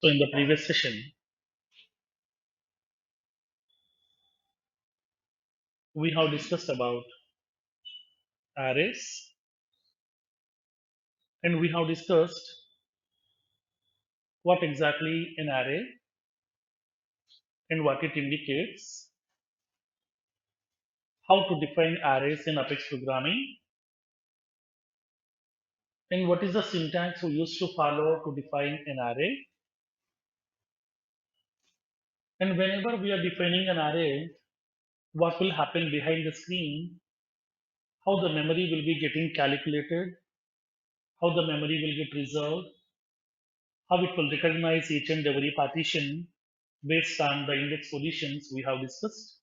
So in the previous session, we have discussed about arrays and we have discussed what exactly an array and what it indicates, how to define arrays in Apex programming, and what is the syntax we used to follow to define an array. And whenever we are defining an array, what will happen behind the screen, how the memory will be getting calculated, how the memory will get reserved, how it will recognize each and every partition based on the index positions we have discussed.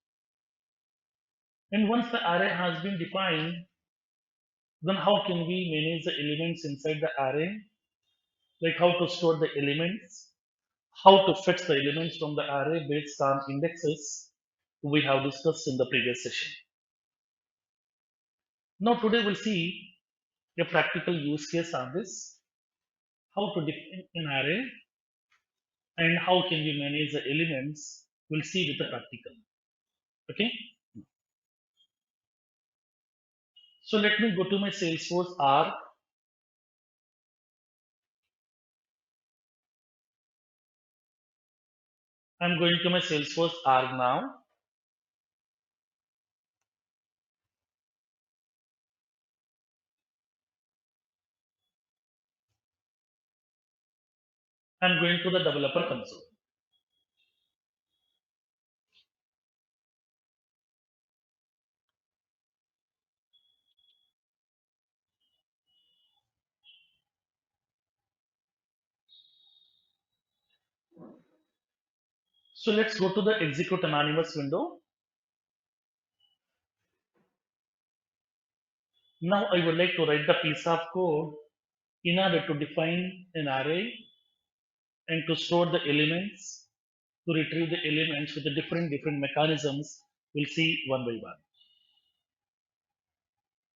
And once the array has been defined, then how can we manage the elements inside the array? Like how to store the elements, how to fetch the elements from the array based on indexes we have discussed in the previous session. Now today we'll see a practical use case on this, how to define an array and how can we manage the elements. We'll see with the practical. Okay. So let me go to my Salesforce R. I'm going to my Salesforce R now. I'm going to the developer console. So let's go to the execute anonymous window. Now I would like to write the piece of code in order to define an array and to store the elements, to retrieve the elements with the different mechanisms. We'll see one by one.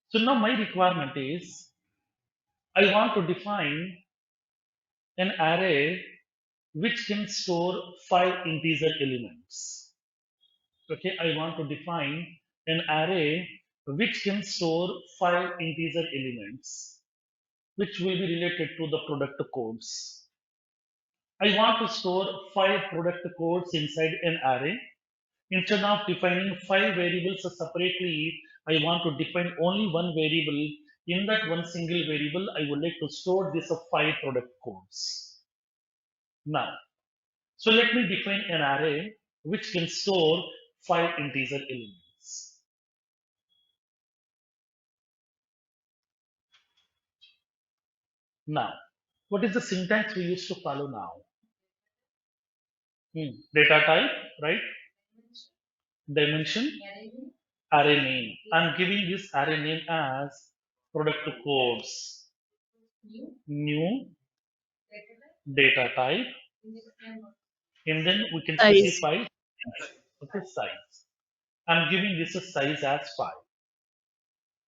So now my requirement is I want to define an array which can store 5 integer elements. Okay, I want to define an array which can store 5 integer elements, which will be related to the product codes. I want to store 5 product codes inside an array. Instead of defining 5 variables separately, I want to define only one variable. In that one single variable, I would like to store this 5 product codes. Now, so let me define an array which can store 5 integer elements. Now, what is the syntax we used to follow now? Data type, right? Dimension, array name. I'm giving this array name as product codes. New data type, and then we can Size. specify okay, size. I'm giving this a size as 5.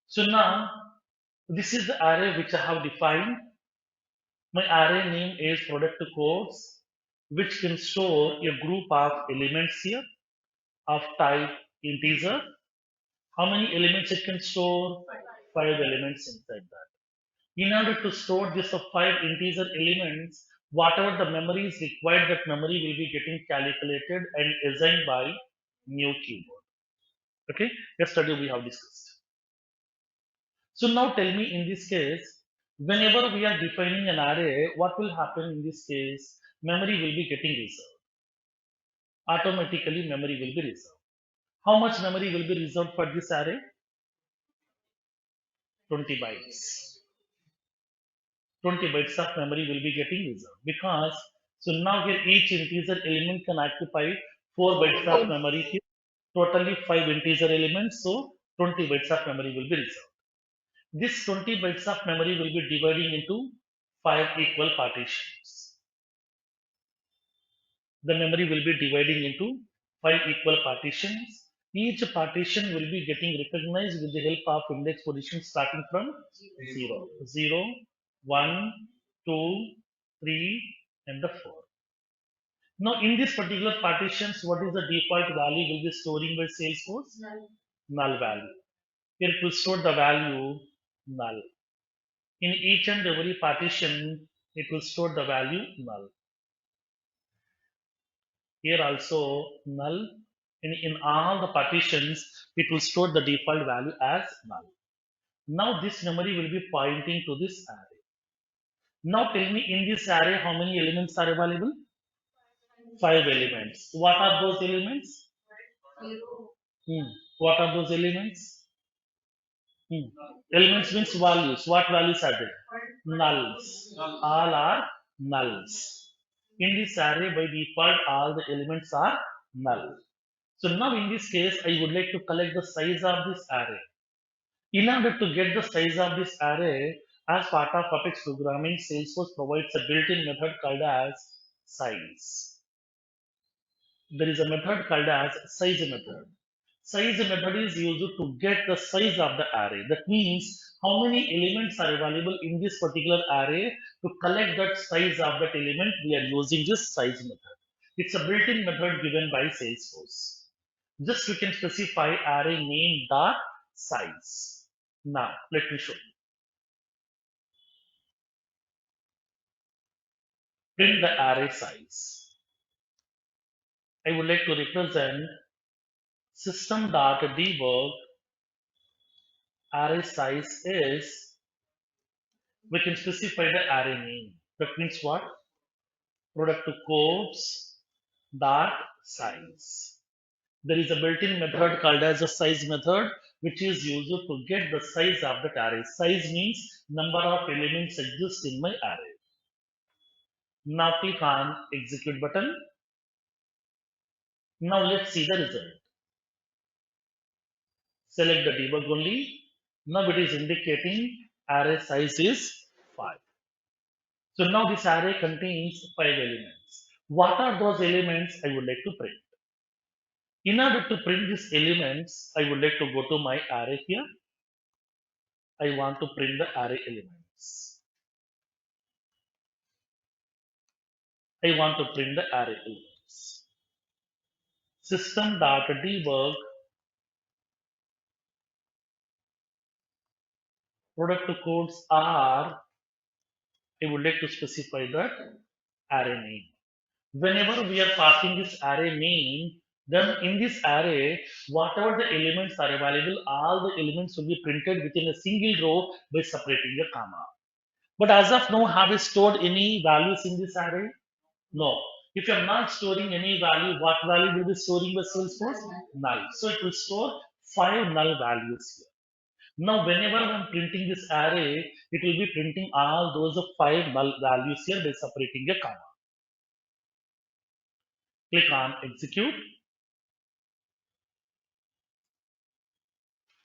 So now this is the array which I have defined. My array name is product codes, which can store a group of elements here of type integer. How many elements it can store? 5 elements inside that. In order to store this 5 integer elements, whatever the memory is required, that memory will be getting calculated and assigned by new keyboard. Okay, yesterday we have discussed. So now tell me in this case, whenever we are defining an array, what will happen in this case? Memory will be getting reserved. Automatically memory will be reserved. How much memory will be reserved for this array? 20 bytes. 20 bytes of memory will be getting reserved because so now here each integer element can occupy 4 bytes of memory here, totally 5 integer elements, so 20 bytes of memory will be reserved. This 20 bytes of memory will be dividing into 5 equal partitions. The memory will be dividing into 5 equal partitions. Each partition will be getting recognized with the help of index position starting from 0, 0, 1, 2, 3, and the 4. Now in this particular partitions, what is the default value will be storing by Salesforce? Null value. Here it will store the value null. In each and every partition, it will store the value null. Here also null. In all the partitions, it will store the default value as null. Now this memory will be pointing to this array. Now tell me, in this array how many elements are available? 5 elements. What are those elements? Hmm. What are those elements? Hmm. Elements means values. What values are there? Nulls. All are nulls. In this array, by default, all the elements are null. So now in this case, I would like to collect the size of this array. In order to get the size of this array, as part of OPPS programming, Salesforce provides a built-in method called as size. There is a method called as size method. Size method is used to get the size of the array. That means how many elements are available in this particular array. To collect that size of that element, we are using this size method. It's a built-in method given by Salesforce. Just we can specify array name dot size. Now let me show you. Print the array size. I would like to represent system.debug array size is, we can specify the array name. That means what? Product to quotes dot size. There is a built-in method called as a size method, which is used to get the size of that array. Size means number of elements exist in my array. Now click on execute button. Now let's see the result. Select the debug only. Now it is indicating array size is 5. So now this array contains 5 elements. What are those elements I would like to print? In order to print these elements, I would like to go to my array here. I want to print the array elements. I want to print the array elements. System.debug product codes are, I would like to specify that array name. Whenever we are passing this array name, then in this array, whatever the elements are available, all the elements will be printed within a single row by separating a comma. But as of now, have we stored any values in this array? No. If you are not storing any value, what value will be storing by Salesforce? Null. So it will store 5 null values here. Now, whenever I'm printing this array, it will be printing all those 5 null values here by separating a comma. Click on execute.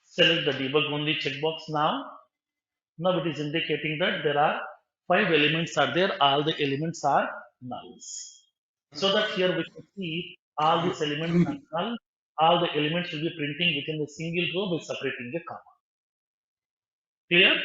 Select the debug only checkbox now. Now it is indicating that there are 5 elements are there, all the elements are nulls. So that here we can see all these elements are null, all the elements will be printing within a single row by separating a comma. Clear?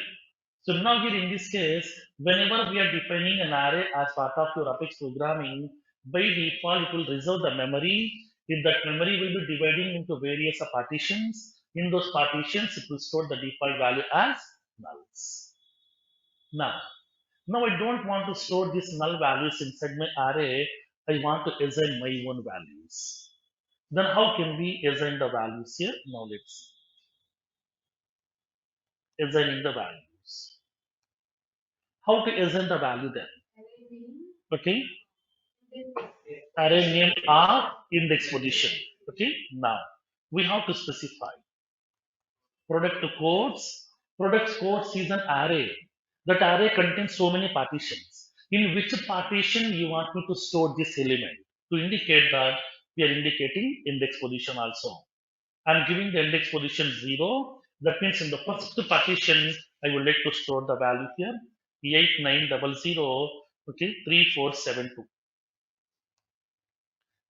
So now here in this case, whenever we are defining an array as part of your OPPS programming, by default it will reserve the memory. If that memory will be dividing into various partitions, in those partitions it will store the default value as nulls. Now I don't want to store these null values inside my array. I want to assign my own values. Then how can we assign the values here? Now let's see. Assigning the values. How to assign the value then? Okay. Array name or index position. Okay. Now we have to specify product codes. Product codes is an array. That array contains so many partitions. In which partition you want me to store this element? To indicate that, we are indicating index position also. I'm giving the index position 0. That means in the first partition, I would like to store the value here 8900, okay, 3472.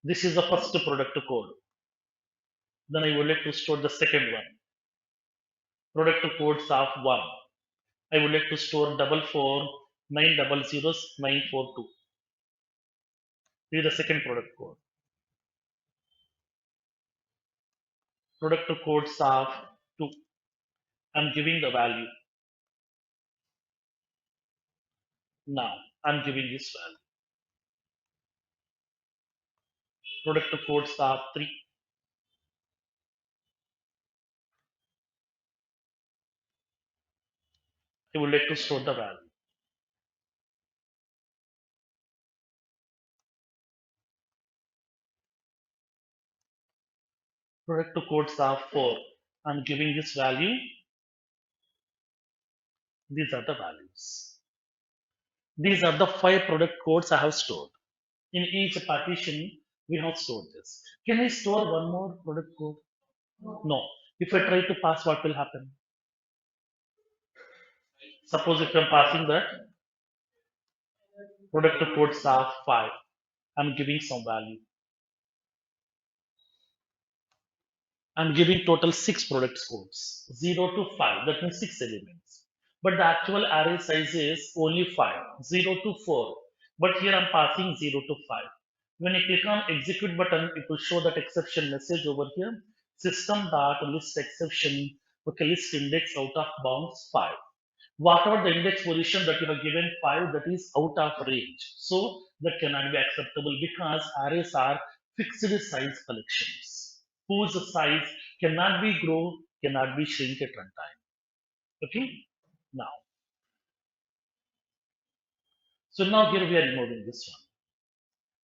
This is the first product code. Then I would like to store the second one. Product codes of 1. I would like to store 44900942. This is the second product code. Product code of 2. I'm giving the value. Now I'm giving this value. Product code of 3. I would like to store the value. Product codes of 4. I'm giving this value. These are the values. These are the 5 product codes I have stored. In each partition, we have stored this. Can I store one more product code? No. If I try to pass, what will happen? Suppose if I'm passing that product codes of 5, I'm giving some value. I'm giving total 6 product codes, 0 to 5. That means 6 elements. But the actual array size is only 5, 0 to 4. But here I'm passing 0 to 5. When you click on execute button, it will show that exception message over here. System dot list exception, okay, list index out of bounds 5. Whatever the index position that you have given 5, that is out of range. So that cannot be acceptable because arrays are fixed size collections whose size cannot be grow, cannot be shrink at runtime. Okay. Now, so now here we are removing this one.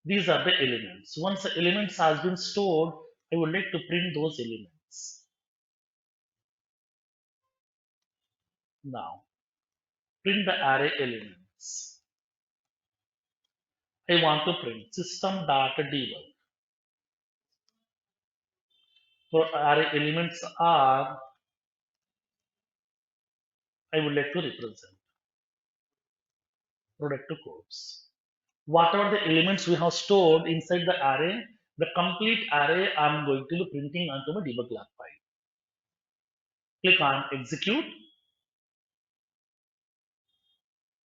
These are the elements. Once the elements has been stored, I would like to print those elements. Now, print the array elements. I want to print system.debug. For array elements are, I would like to represent product codes. Whatever the elements we have stored inside the array, the complete array I'm going to be printing onto my debug log file. Click on execute.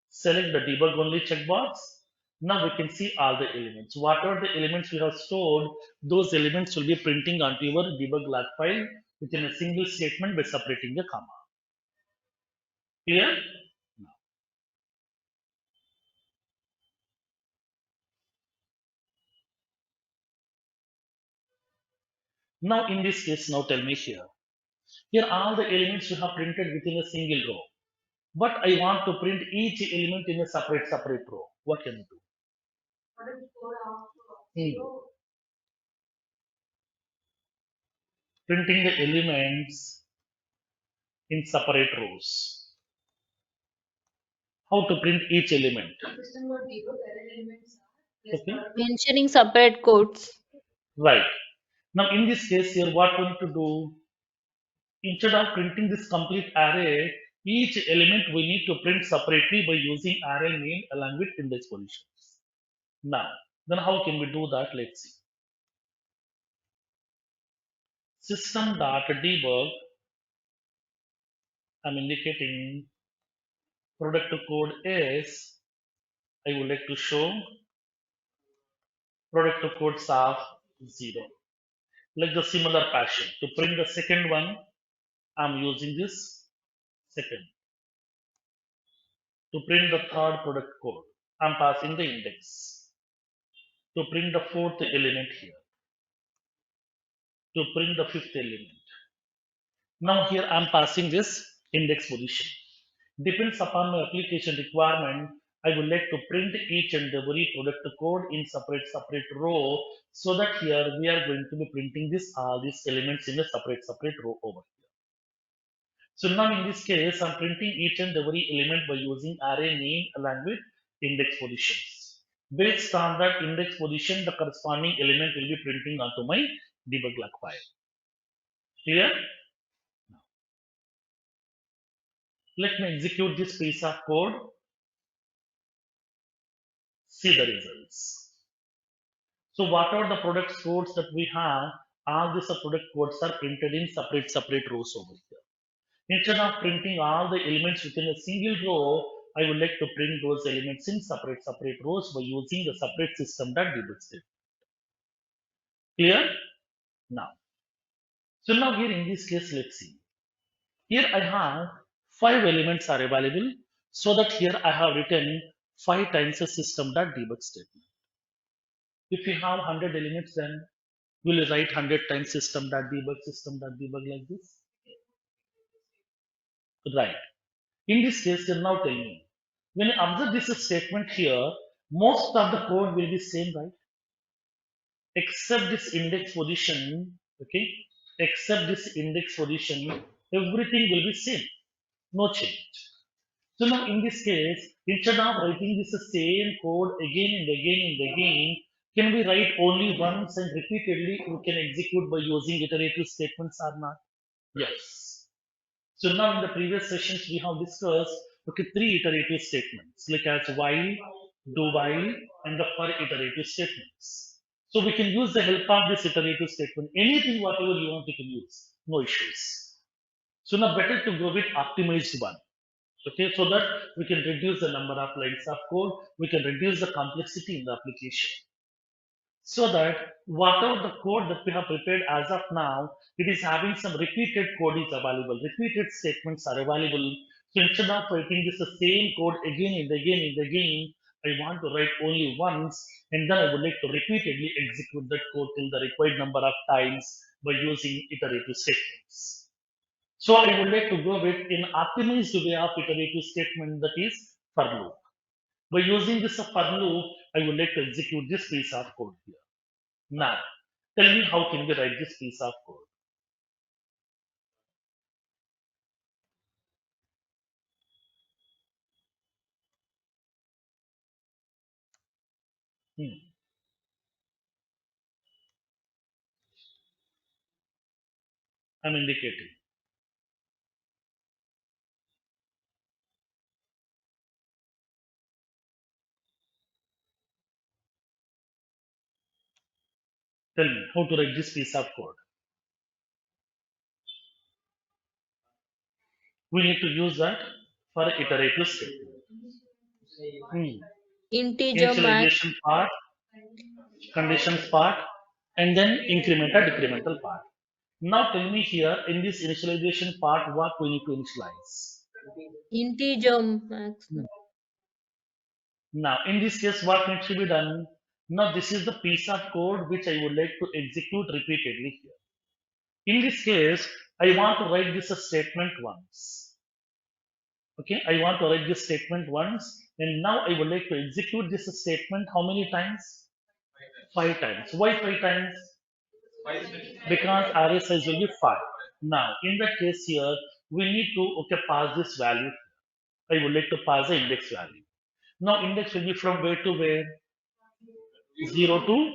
Select the debug only checkbox. Now we can see all the elements. Whatever the elements we have stored, those elements will be printing onto your debug log file within a single statement by separating the comma. Clear? Now in this case, now tell me here. Here all the elements you have printed within a single row. But I want to print each element in a separate row. What can I do? Printing the elements in separate rows. How to print each element? Okay. Mentioning separate codes. Right. Now in this case here, what we need to do? Instead of printing this complete array, each element we need to print separately by using array name along with index positions. Now, then how can we do that? Let's see. System.debug, I'm indicating product code is, I would like to show product codes of 0. Like the similar fashion. To print the second one, I'm using this second. To print the third product code, I'm passing the index. To print the fourth element here. To print the fifth element. Now here I'm passing this index position. Depends upon my application requirement, I would like to print each and every product code in separate row, so that here we are going to be printing this all these elements in a separate row over here. So now in this case, I'm printing each and every element by using array name along with index positions. Based on that index position, the corresponding element will be printing onto my debug log file. Clear? Let me execute this piece of code. See the results. So whatever the product codes that we have, all these product codes are printed in separate rows over here. Instead of printing all the elements within a single row, I would like to print those elements in separate rows by using the separate system.debug statement. Clear? Now, so now here in this case, let's see. Here I have 5 elements are available, so that here I have written 5 times a system.debug statement. If you have 100 elements, then will you write 100 times system.debug like this? Right. In this case, then now tell me, when you observe this statement here, most of the code will be same, right? Except this index position, okay? Except this index position, everything will be same, no change. So now in this case, instead of writing this same code again and again and again, can we write only once and repeatedly we can execute by using iterative statements or not? Yes. So now in the previous sessions we have discussed okay 3 iterative statements like as while, do while, and the for iterative statements. So we can use the help of this iterative statement. Anything whatever you want you can use. No issues. So now better to go with optimized one. Okay, so that we can reduce the number of lines of code, we can reduce the complexity in the application. So that whatever the code that we have prepared as of now, it is having some repeated code is available, repeated statements are available. So instead of writing this the same code again and again and again, I want to write only once, and then I would like to repeatedly execute that code till the required number of times by using iterative statements. So I would like to go with an optimized way of iterative statement that is for loop. By using this for loop, I would like to execute this piece of code here. Now, tell me how can we write this piece of code? Hmm, I'm indicating. Tell me how to write this piece of code. We need to use that for iterative statement. Hmm. Integer max. Initialization part, conditions part, and then incremental decremental part. Now tell me here in this initialization part what we need to initialize. Integer max. Now, in this case, what needs to be done? Now, this is the piece of code which I would like to execute repeatedly here. In this case, I want to write this a statement once. Okay, I want to write this statement once, and now I would like to execute this statement how many times? 5 times. Why 5 times? Because array size will be 5. Now, in that case here, we need to okay pass this value. I would like to pass the index value. Now, index will be from where to where? 0 to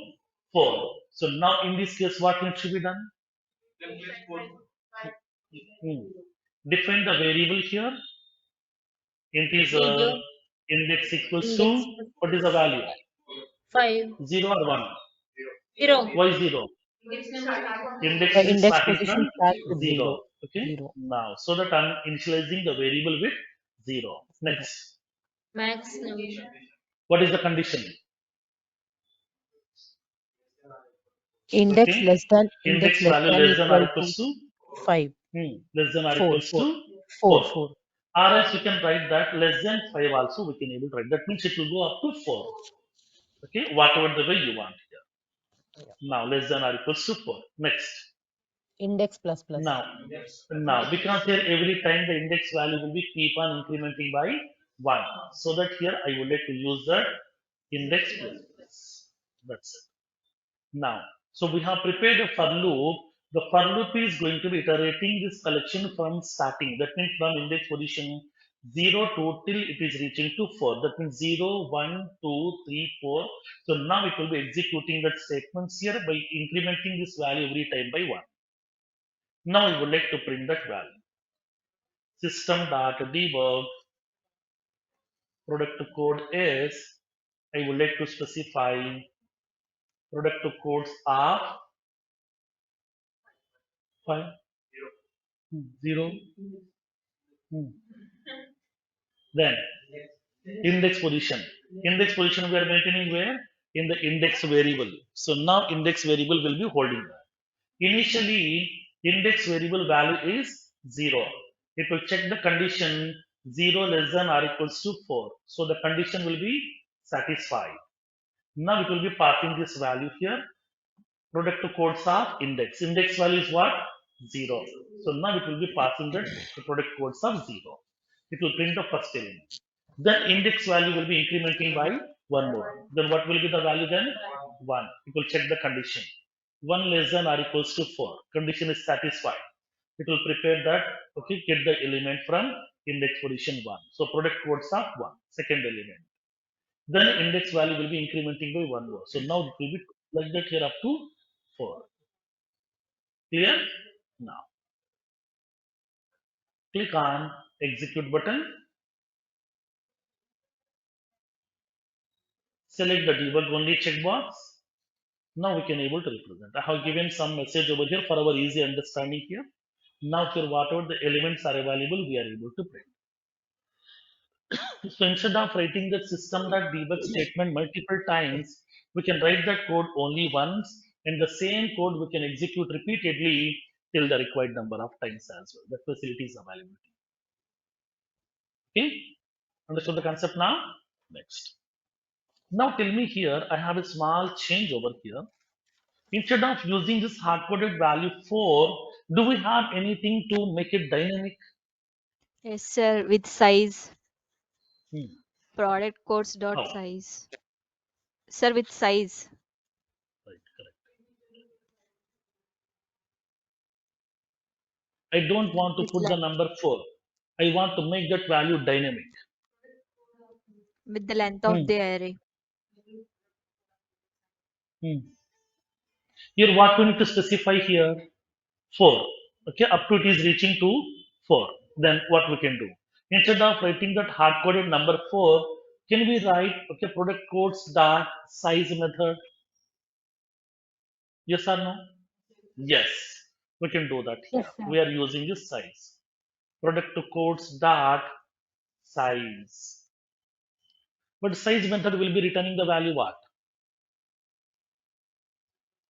4. So now in this case, what needs to be done? Hmm. Define the variable here. Integer Integer index equals index to what is the value? 5. 0 or 1? 0. Why 0? Index The is index starting position from starts with 0. 0, Okay. 0, Now, so that I'm initializing the variable with 0. 0. Next, Max number. what is the condition? Index Okay. less than Index value less than or equal equals to to 5, less than or 4, equals 4, to 4, 4. 4. Or else we can write that less than 5 also we can able to write. That means it will go up to 4. Okay, whatever the way you want here. Yeah. Now less than or equals to 4. Next. Index plus plus. Now because here every time the index value will be keep on incrementing by 1. So that here I would like to use that index plus plus. That's it. Now, so we have prepared a for loop. The for loop is going to be iterating this collection from starting. That means from index position 0 to till it is reaching to 4. That means 0, 1, 2, 3, 4. So now it will be executing that statements here by incrementing this value every time by 1. Now I would like to print that value. System.debug product code is, I would like to specify product codes are 5, 0, Then index position. Index position we are maintaining where? In the index variable. So now index variable will be holding that. Initially, index variable value is 0. It will check the condition 0 less than or equals to 4. So the condition will be satisfied. Now it will be passing this value here. Product to codes of index. Index value is what? 0. So now it will be passing that the product codes of 0. It will print the first element. Then index value will be incrementing by one more. Then what will be the value then? 1. It will check the condition. 1 less than or equals to 4. Condition is satisfied. It will prepare that, okay, get the element from index position 1. So product codes of 1, second element. Then index value will be incrementing by one more. So now it will be like that here up to 4. Clear? Now click on execute button. Select the debug only checkbox. Now we can able to represent. I have given some message over here for our easy understanding here. Now here whatever the elements are available, we are able to print. So instead of writing the system that debug statement multiple times, we can write that code only once, and the same code we can execute repeatedly till the required number of times as well. That facility is available. Okay, understood the concept now? Next. Now tell me here, I have a small change over here. Instead of using this hard-coded value 4, do we have anything to make it dynamic? Yes, sir, with size. Hmm. Product codes dot How? size. Sir, with size. Right, correct. I don't want to With put the number 4. I want to make that value dynamic. with the length of Hmm. the array. Hmm. Here, what we need to specify here? 4. Okay, up to it is reaching to 4. Then what we can do? Instead of writing that hard-coded number 4, can we write, okay, product codes dot size method? Yes or no? Yes, we can do that Yes, here. sir. We are using this size. Product to codes dot size. But size method will be returning the value what?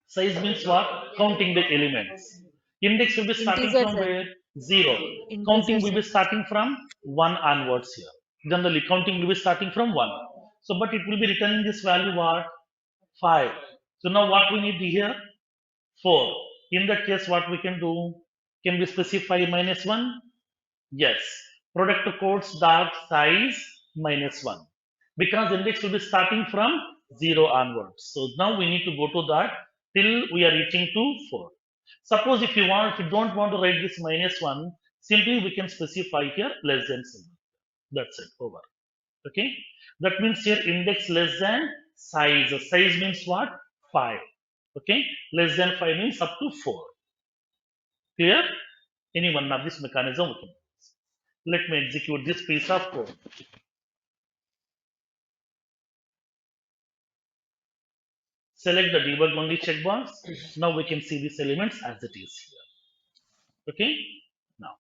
Size means what? Counting the elements. Index will be starting Integer, from sir. where? 0. Integer, Counting will sir. be starting from 1 onwards here. Generally, counting will be starting from 1. So, but it will be returning this value what? 5. So now what we need here? 4. In that case, what we can do? Can we specify -1? Yes. Product codes dot size -1. Because index will be starting from 0 onwards. So now we need to go to that till we are reaching to 4. Suppose if you don't want to write this -1, simply we can specify here less than symbol. That's it, over. Okay. That means here index less than size. Size means what? 5. Okay. Less than 5 means up to 4. Clear? Any one of this mechanism we can use. Let me execute this piece of code. Select the debug only checkbox. Now we can see these elements as it is here. Okay. Now,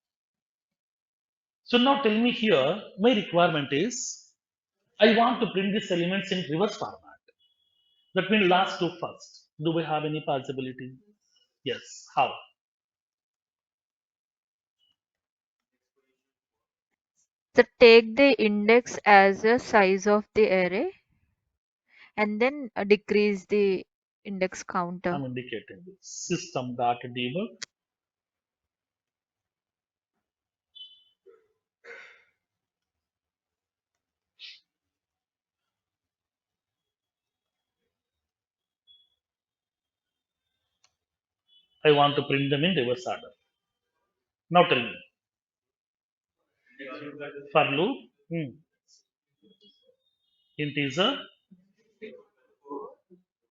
so now tell me here, my requirement is I want to print these elements in reverse format. That means last to first. Do we have any possibility? Yes. How? So take the index as a size of the array and then decrease the index counter. I'm indicating this. System.debug. I want to print them in reverse order. Now tell me. For loop, integer,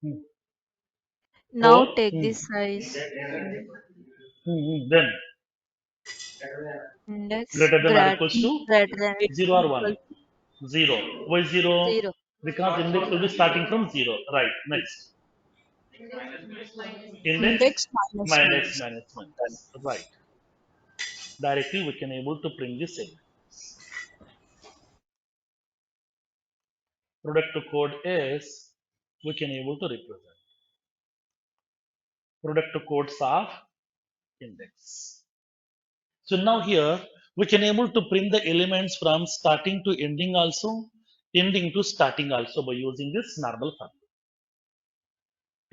hmm, Now 4, take the size then index greater than or equals to greater than 0 or 1. equal 0. Why 0? to 0. Because index will be starting from 0. Right. Next. Index Index minus 1. minus minus. Right. Directly we can able to print this in. product to code is we can able to represent product to codes of index. So now here we can able to print the elements from starting to ending also, ending to starting also by using this normal for loop.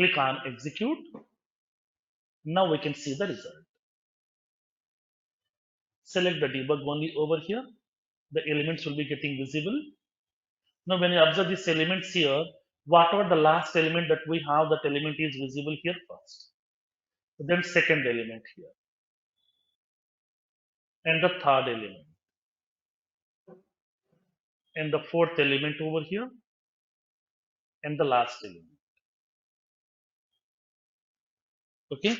Click on execute. Now we can see the result. Select the debug only over here. The elements will be getting visible. Now when you observe these elements here, whatever the last element that we have, that element is visible here first. Then second element here. And the third element. And the fourth element over here. And the last element. Okay.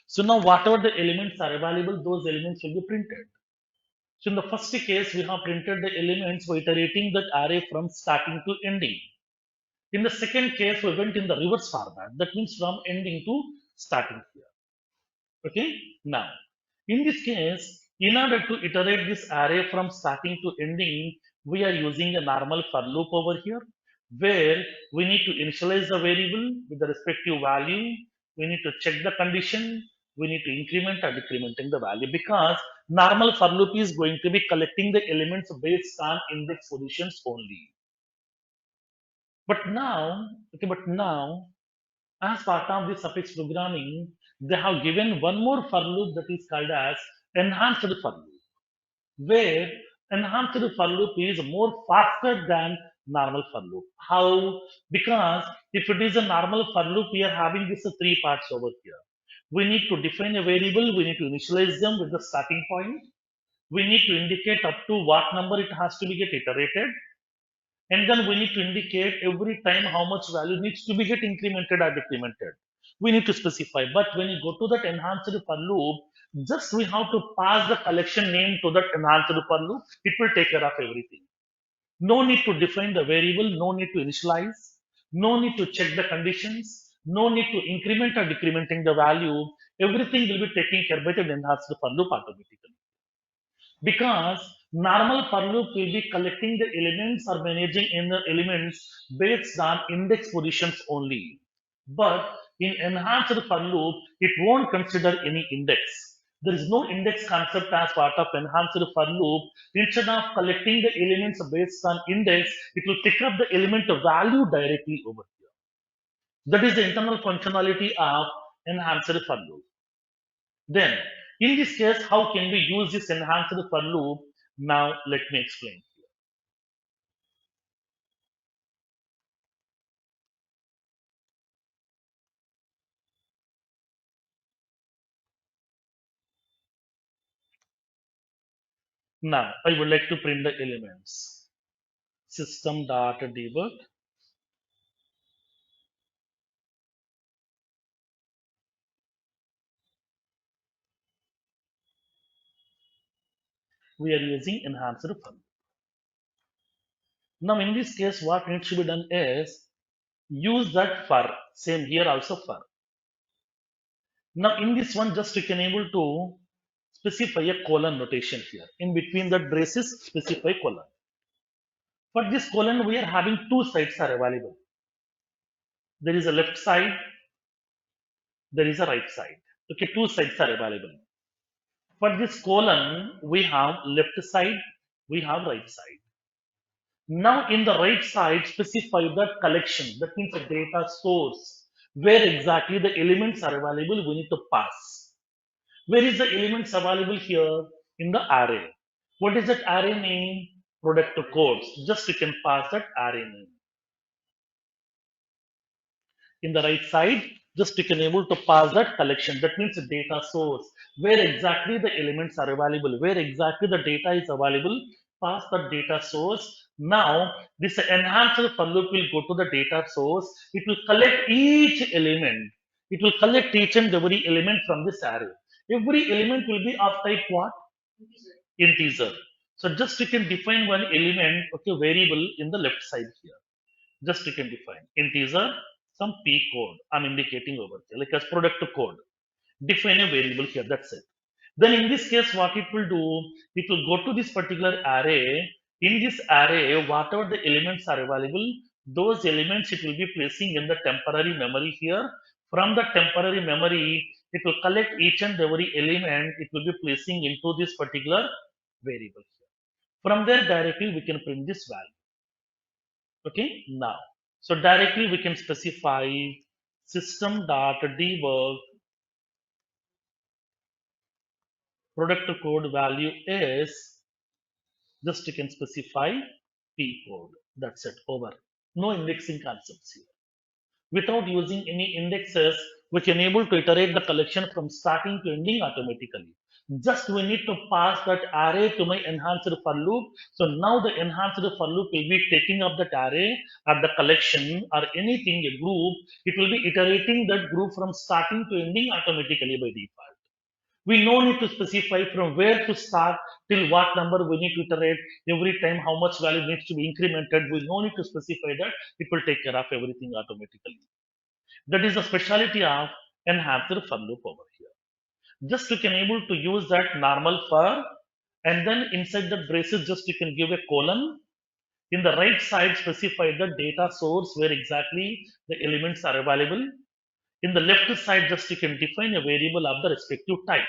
So now whatever the elements are available, those elements will be printed. So in the first case, we have printed the elements by iterating that array from starting to ending. In the second case, we went in the reverse format. That means from ending to starting here. Okay. Now, in this case, in order to iterate this array from starting to ending, we are using a normal for loop over here, where we need to initialize the variable with the respective value. We need to check the condition. We need to increment or decrementing the value, because normal for loop is going to be collecting the elements based on index positions only. But now, as part of the suffix programming, they have given one more for loop that is called as enhanced for loop, where enhanced for loop is more faster than normal for loop. How? Because if it is a normal for loop, we are having this three parts over here. We need to define a variable, we need to initialize them with the starting point, we need to indicate up to what number it has to be get iterated, and then we need to indicate every time how much value needs to be get incremented or decremented. We need to specify. But when you go to that enhanced for loop, just we have to pass the collection name to that enhanced for loop. It will take care of everything. No need to define the variable, no need to initialize, no need to check the conditions, no need to increment or decrementing the value. Everything will be taken care by the enhanced for loop automatically. Because normal for loop will be collecting the elements or managing in the elements based on index positions only. But in enhanced for loop, it won't consider any index. There is no index concept as part of enhanced for loop. Instead of collecting the elements based on index, it will pick up the element value directly over here. That is the internal functionality of enhanced for loop. Then, in this case, how can we use this enhanced for loop? Now, let me explain. Now, I would like to print the elements. System.debug. We are using enhanced for loop. Now, in this case, what needs to be done is use that for. Same here also for. Now, in this one, just we can able to specify a colon notation here. In between the braces, specify colon. For this colon, we are having two sides are available. There is a left side, there is a right side. Okay, two sides are available. For this colon, we have left side, we have right side. Now in the right side, specify the collection, that means the data source, where exactly the elements are available, we need to pass. Where is the elements available here? In the array. What is that array name? Product to codes. Just you can pass that array name. In the right side, just you can able to pass that collection. That means the data source, where exactly the elements are available, where exactly the data is available, pass the data source. Now, this enhancer for loop will go to the data source. It will collect each element. It will collect each and every element from this array. Every element will be of type what? Integer. So just you can define one element, okay, variable in the left side here. Just you can define integer, some p code I'm indicating over here, like as product code. Define a variable here, that's it. Then in this case, what it will do, it will go to this particular array. In this array, whatever the elements are available, those elements it will be placing in the temporary memory here. From the temporary memory, it will collect each and every element, it will be placing into this particular variable here. From there, directly we can print this value. Okay, now, so directly we can specify system.debug product code value is, just you can specify P code. That's it, over. No indexing concepts here. Without using any indexes, we can able to iterate the collection from starting to ending automatically. Just we need to pass that array to my enhanced for loop. So now the enhanced for loop will be taking up that array or the collection or anything, a group, it will be iterating that group from starting to ending automatically by default. We no need to specify from where to start till what number we need to iterate every time, how much value needs to be incremented. We no need to specify that. It will take care of everything automatically. That is the speciality of enhanced for loop over here. Just you can able to use that normal for, and then inside the braces just you can give a colon. In the right side specify the data source where exactly the elements are available. In the left side just you can define a variable of the respective type.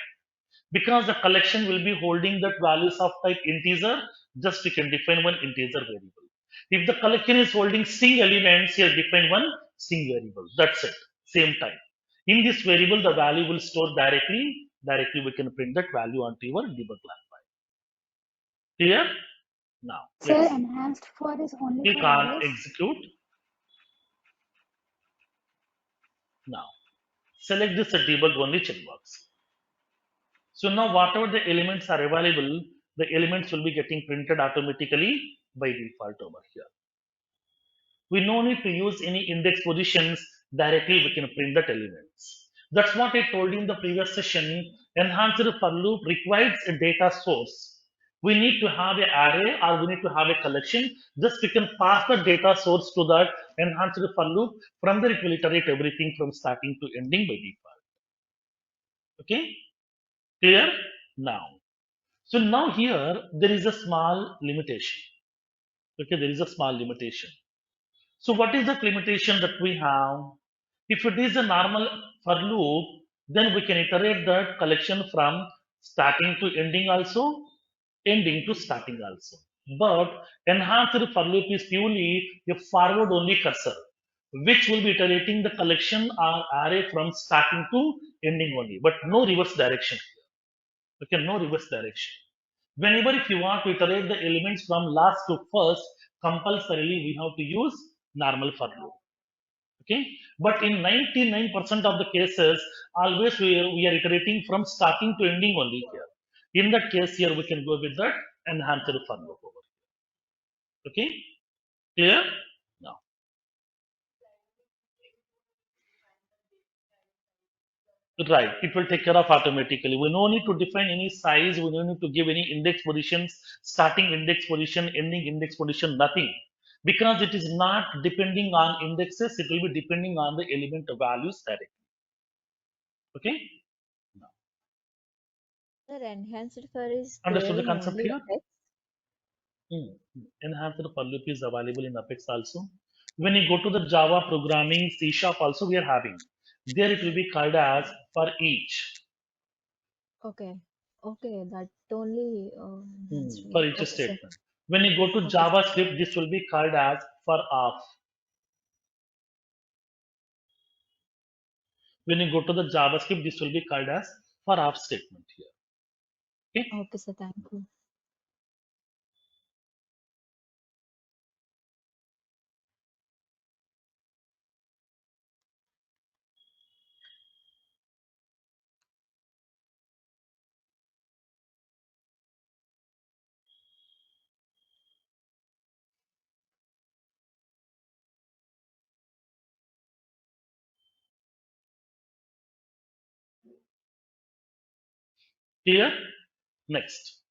Because the collection will be holding that values of type integer, just you can define one integer variable. If the collection is holding string elements, here define one string variable. That's it. Same type. In this variable, the value will store directly. Directly, we can print that value onto your debug line file. Clear? Now, Sir, let's enhanced for is only click for on arrays. execute. Now, select this debug only checkbox. So now whatever the elements are available, the elements will be getting printed automatically by default over here. We no need to use any index positions, directly we can print that elements. That's what I told you in the previous session. Enhanced for loop requires a data source. We need to have an array or we need to have a collection. Just we can pass the data source to that enhanced for loop. From there it will iterate everything from starting to ending by default. Okay, clear? Now, so now here there is a small limitation. Okay, there is a small limitation. So what is the limitation that we have? If it is a normal for loop, then we can iterate that collection from starting to ending also, ending to starting also. But enhanced for loop is purely a forward only cursor, which will be iterating the collection or array from starting to ending only, but no reverse direction here. Okay, no reverse direction. Whenever if you want to iterate the elements from last to first, compulsorily we have to use normal for loop. Okay, but in 99% of the cases, always we are iterating from starting to ending only here. In that case, here we can go with that enhanced for loop over. Okay, clear? Now, right, it will take care of automatically. We no need to define any size. We no need to give any index positions, starting index position, ending index position, nothing. Because it is not depending on indexes, it will be depending on the element values directly. Okay, Sir, enhanced for is there understood the in concept only here? Apex? Enhanced for loop is available in Apex also. When you go to the Java programming C sharp also we are having. There it will be called as for each. Okay. Okay, that only enhanced For for. each Okay, sir. statement. When you go to Okay, sir. JavaScript, this will be called as for off. When you go to the JavaScript, this will be called as for off statement here. Okay. Okay, sir. Thank you. Clear? Next.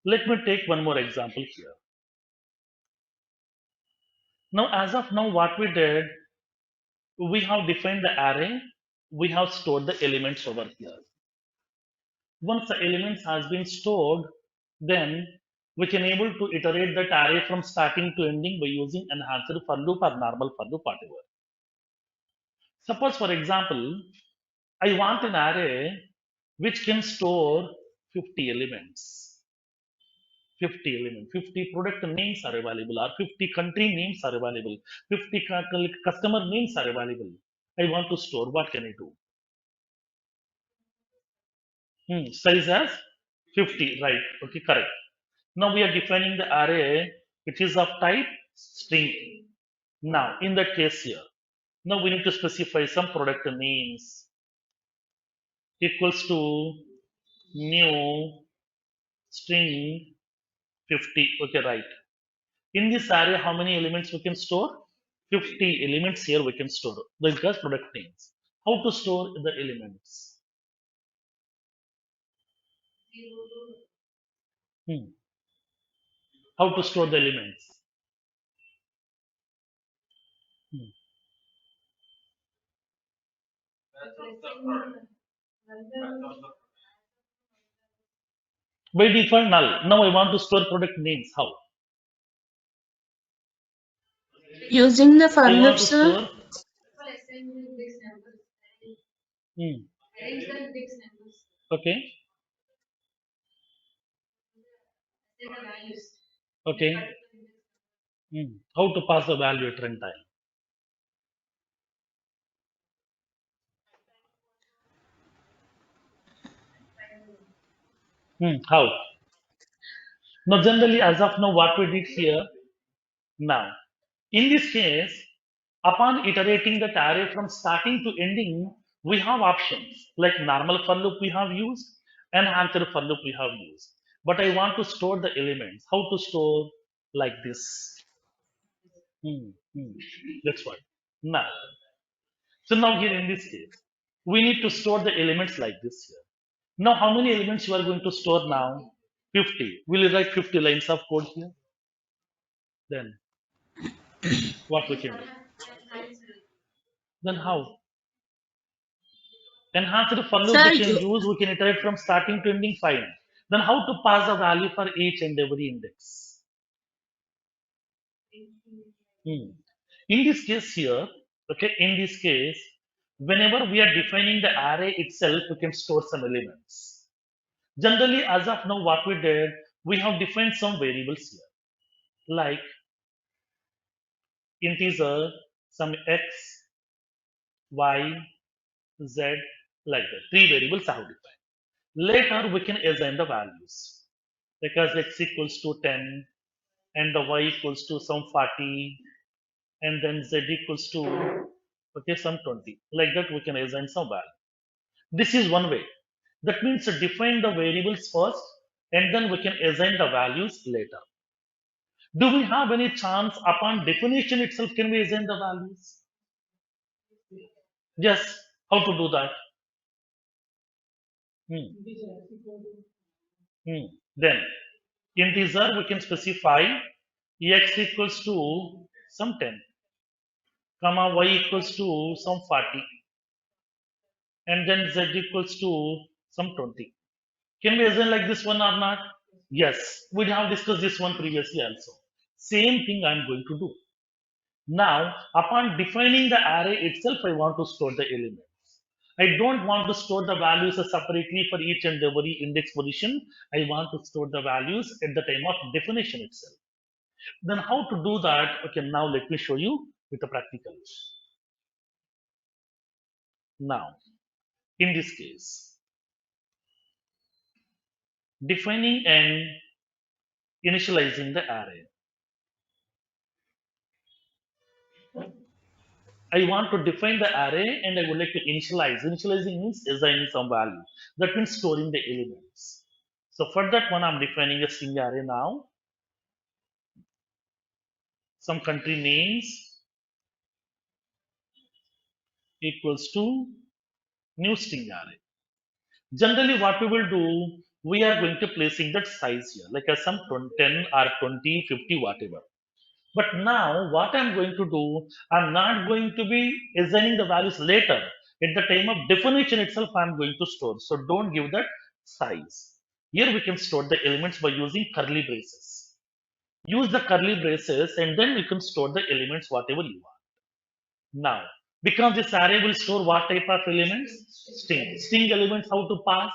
Let me take one more example here. Now, as of now, what we did, we have defined the array, we have stored the elements over here. Once the elements has been stored, then we can able to iterate that array from starting to ending by using enhanced for loop or normal for loop, whatever. Suppose, for example, I want an array which can store 50 elements. 50 elements, 50 product names are available, or 50 country names are available, 50 customer names are available. I want to store. What can I do? Size as 50, right? Okay, correct. Now we are defining the array which is of type string. Now, in that case here, now we need to specify some product names equals to new string 50. Okay, right. In this array, how many elements we can store? 50 elements here we can store. Because product names. How to store the elements? Hmm. How to store the elements? Hmm. By default, null. Now I want to store product names. How? Using the for I loop, want to sir. store. Hmm. Okay. Okay. How to pass the value at runtime? How? Now, generally, as of now, what we did here now, in this case, upon iterating the array from starting to ending, we have options like normal for loop we have used and answer for loop we have used. But I want to store the elements. How to store like this? Hmm. That's what. Now, so now here in this case, we need to store the elements like this here. Now, how many elements you are going to store now? 50. Will you write 50 lines of code here? Then what we can do? Then how? Enhanced for loop Sir, we can use, we can iterate from starting to ending, fine. Then how to pass a value for each and every index? Hmm. In this case here, okay, in this case, whenever we are defining the array itself, we can store some elements. Generally, as of now, what we did, we have defined some variables here, like integer, some x, y, z, like that. Three variables I have defined. Later, we can assign the values because x equals to 10 and the y equals to some 40 and then z equals to okay some 20. Like that, we can assign some value. This is one way. That means to define the variables first and then we can assign the values later. Do we have any chance upon definition itself can we assign the values? Yes. How to do that? Hmm. Then integer we can specify x equals to some 10, comma y equals to some 40, and then z equals to some 20. Can we assign like this one or not? Yes, we have discussed this one previously also. Same thing I'm going to do. Now, upon defining the array itself, I want to store the elements. I don't want to store the values separately for each and every index position. I want to store the values at the time of definition itself. Then how to do that? Okay, now let me show you with a practical. Now, in this case, defining and initializing the array. I want to define the array and I would like to initialize. Initializing means assigning some value. That means storing the elements. So for that one, I'm defining a string array now. Some country names equals to new string array. Generally, what we will do, we are going to placing that size here, like as some 10 or 20, 50, whatever. But now, what I'm going to do, I'm not going to be assigning the values later. At the time of definition itself, I'm going to store. So don't give that size. Here we can store the elements by using curly braces. Use the curly braces and then you can store the elements whatever you want. Now, because this array will store what type of elements? String. String elements how to pass?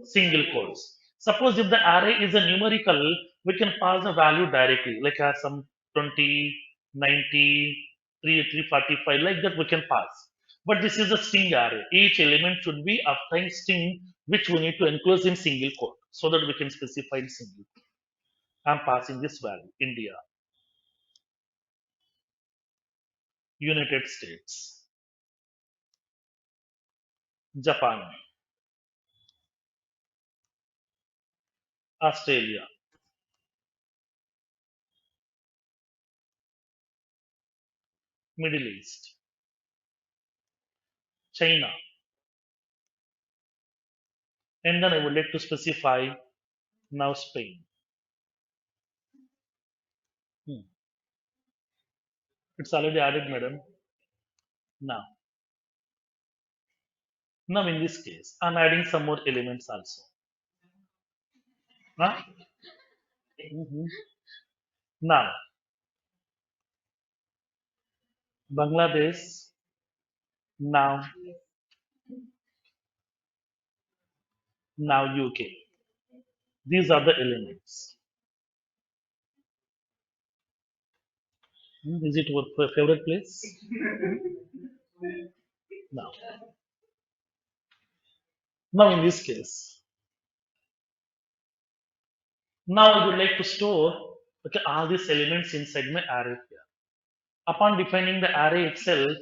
Single quotes. Suppose if the array is a numerical, we can pass the value directly, like some 20, 90, 345, like that we can pass. But this is a string array. Each element should be of type string, which we need to enclose in single quote, so that we can specify in single quote. I'm passing this value, India, United States, Japan, Australia, Middle East, China, and then I would like to specify now Spain. Hmm. It's already added, madam. Now, now in this case, I'm adding some more elements also. Huh? Mhm. Now, Bangladesh, now, now UK. These are the elements. Is it your favorite place? Now, now in this case, now I would like to store all these elements inside my array here. Upon defining the array itself,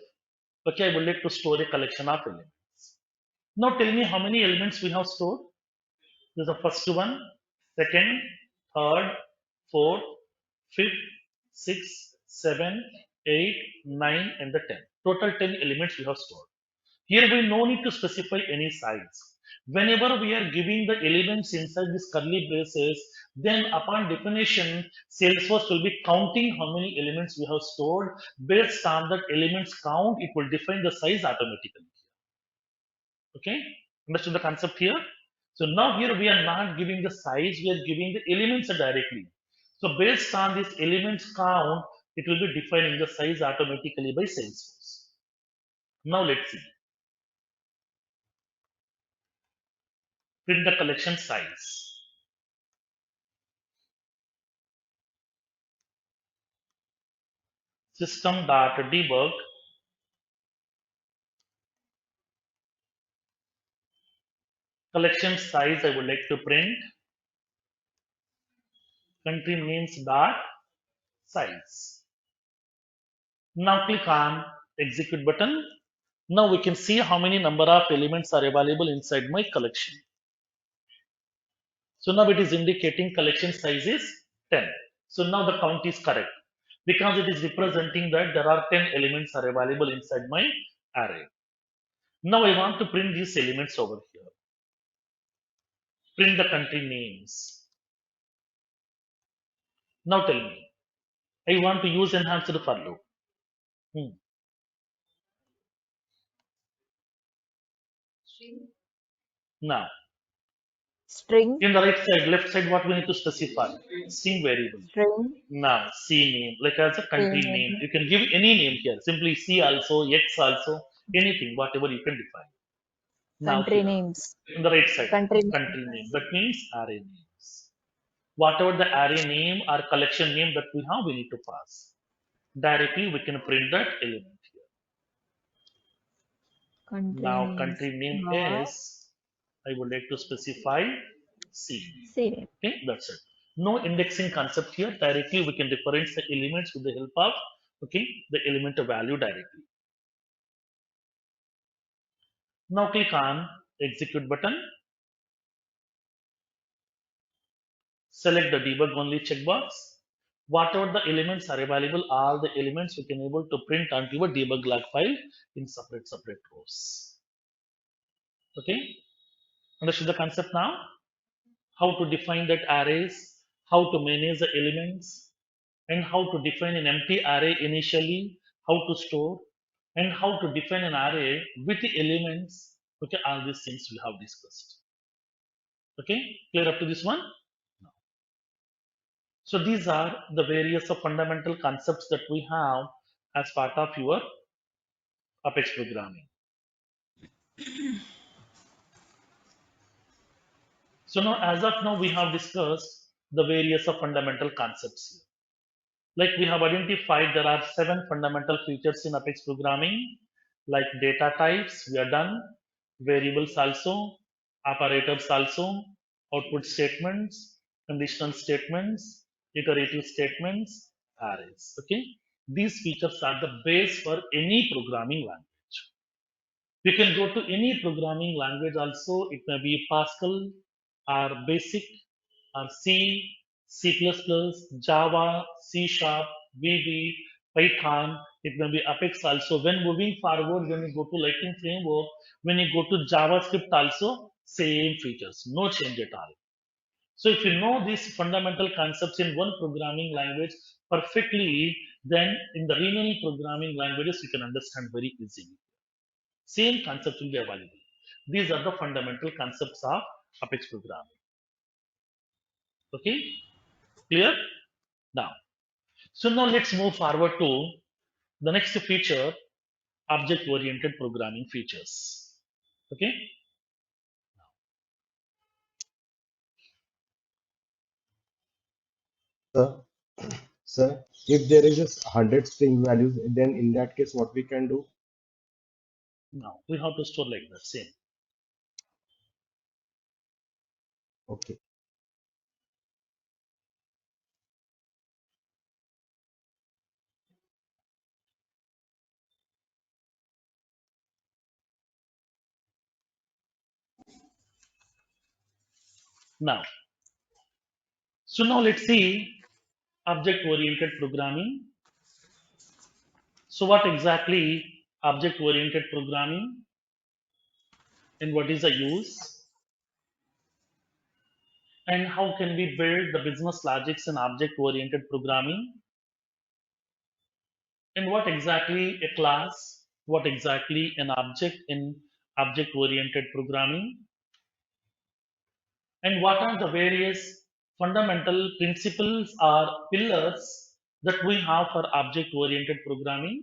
I would like to store a collection of elements. Now tell me how many elements we have stored. This is the first one, second, third, fourth, fifth, sixth, seventh, eighth, nine, and the 10. Total 10 elements we have stored. Here we no need to specify any size. Whenever we are giving the elements inside this curly braces, then upon definition, Salesforce will be counting how many elements we have stored. Based on that elements count, it will define the size automatically. Okay, understood the concept here? So now here we are not giving the size, we are giving the elements directly. So based on this elements count, it will be defining the size automatically by Salesforce. Now let's see. Print the collection size. System.debug collection size I would like to print country names dot size. Now click on execute button. Now we can see how many number of elements are available inside my collection. So now it is indicating collection size is 10. So now the count is correct because it is representing that there are 10 elements are available inside my array. Now I want to print these elements over here. Print the country names. Now tell me, I want to use enhanced for loop. Now, String. in the right side, left side, what we need to specify? String variable. String. Now, C name, like as a country String. name. You can give any name here. Simply C also, X also, anything, whatever you can define. Now Country here, names. in the right side, Country country name. That means array names. Whatever the array name or collection name that we have, we need to pass. Directly, we can print that element here. country Now, names. country name Now, is, I would like to specify C. see. Okay, that's it. No indexing concept here. Directly, we can reference the elements with the help of the element value directly. Now click on execute button. Select the debug only checkbox. Whatever the elements are available, all the elements we can able to print onto your debug log file in separate rows. Okay, understood the concept now? How to define that arrays, how to manage the elements, and how to define an empty array initially, how to store, and how to define an array with the elements. Okay, all these things we have discussed. Okay, clear up to this one? So these are the various of fundamental concepts that we have as part of your Apex programming. So now, as of now, we have discussed the various of fundamental concepts here. Like we have identified there are 7 fundamental features in Apex programming, like data types, we are done, variables also, operators also, output statements, conditional statements, iterative statements, arrays. Okay, these features are the base for any programming language. You can go to any programming language also. It may be Pascal or Basic or C, C++, Java, C Sharp, VB, Python. It may be Apex also. When moving forward, when you go to Lightning framework, when you go to JavaScript also, same features, no change at all. So if you know these fundamental concepts in one programming language perfectly, then in the remaining programming languages you can understand very easily. Same concept will be available. These are the fundamental concepts of Apex programming. Okay, clear? Now, so now let's move forward to the next feature, object-oriented programming features. Okay, Sir, sir, if there is just 100 string values, then in that case, what we can do? now we have to store like that, same. Okay. Now, so now let's see object-oriented programming. So what exactly object-oriented programming and what is the use? And how can we build the business logics in object-oriented programming? And what exactly a class, what exactly an object in object oriented programming, and what are the various fundamental principles or pillars that we have for object oriented programming.